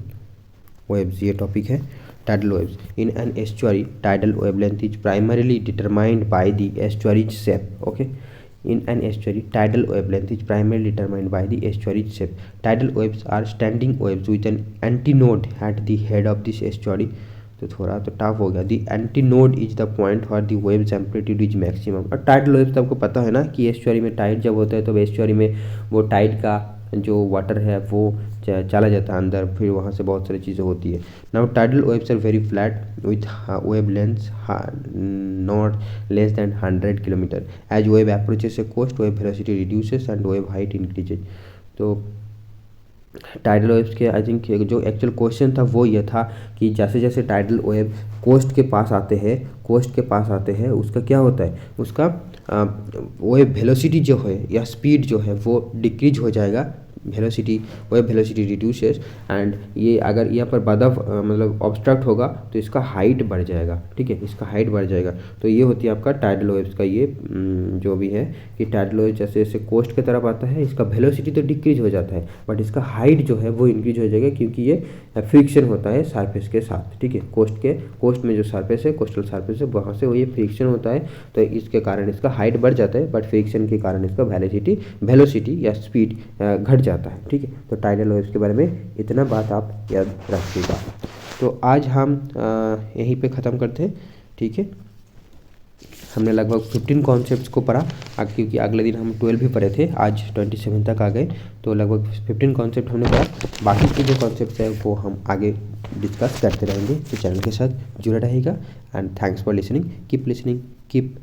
वेव्स ये टॉपिक है। Tidal waves in an estuary, tidal wavelength is primarily determined by the estuary's shape, okay. In an estuary, tidal wavelength is primarily determined by the estuary shape. Tidal waves are standing waves with an antinode at the head of this estuary. तो थोड़ा तो tough हो गया। The antinode is the point where the waves amplitude is maximum। और tidal waves तो आपको पता है ना कि एस्चुअरी में टाइड जब होता है तो एस्चुअरी में वो टाइड का जो वाटर है वो चला जाता है अंदर, फिर वहाँ से बहुत सारी चीज़ें होती है। Now tidal waves are very flat with wave length not less than 100 kilometre. As wave approaches a coast, wave velocity reduces and wave height increases. तो टाइडल वेव्स के आई थिंक जो एक्चुअल क्वेश्चन था वो ये था कि जैसे जैसे टाइडल वेव कोस्ट के पास आते हैं उसका क्या होता है, उसका वेव वेलोसिटी जो है या स्पीड जो है वो डिक्रीज हो जाएगा, वेव वेलोसिटी रिड्यूसेस, एंड ये अगर यहाँ पर बाधा मतलब ऑब्स्ट्रक्ट होगा तो इसका हाइट बढ़ जाएगा, ठीक है, इसका हाइट बढ़ जाएगा। तो ये होती है आपका टाइडल वेव्स का ये जो भी है कि टाइडल वेव जैसे जैसे कोस्ट की तरफ आता है इसका वेलोसिटी तो डिक्रीज हो जाता है बट इसका हाइट जो है वो इंक्रीज हो जाएगा क्योंकि ये फ्रिक्शन होता है सरफेस के साथ, ठीक है। कोस्ट में जो सरफेस है, कोस्टल सरफेस है, वहाँ से वो ये फ्रिक्शन होता है तो इसके कारण इसका हाइट बढ़ जाता है, बट फ्रिक्शन के कारण इसका वेलोसिटी या स्पीड घट जाता है, ठीक है। तो टाइडल वेव्स के बारे में इतना बात आप याद रखिएगा। तो आज हम यहीं पे ख़त्म करते हैं, ठीक है। हमने लगभग 15 कॉन्सेप्ट्स को पढ़ा, क्योंकि अगले दिन हम 12 भी पढ़े थे, आज 27 तक आ गए, तो लगभग 15 कॉन्सेप्ट हमने पढ़ा। बाकी के जो कॉन्सेप्ट्स हैं वो हम आगे डिस्कस करते रहेंगे, तो चैनल के साथ जुड़े रहेगा। And thanks for listening, keep listening, keep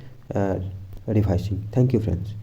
revising. Thank you friends.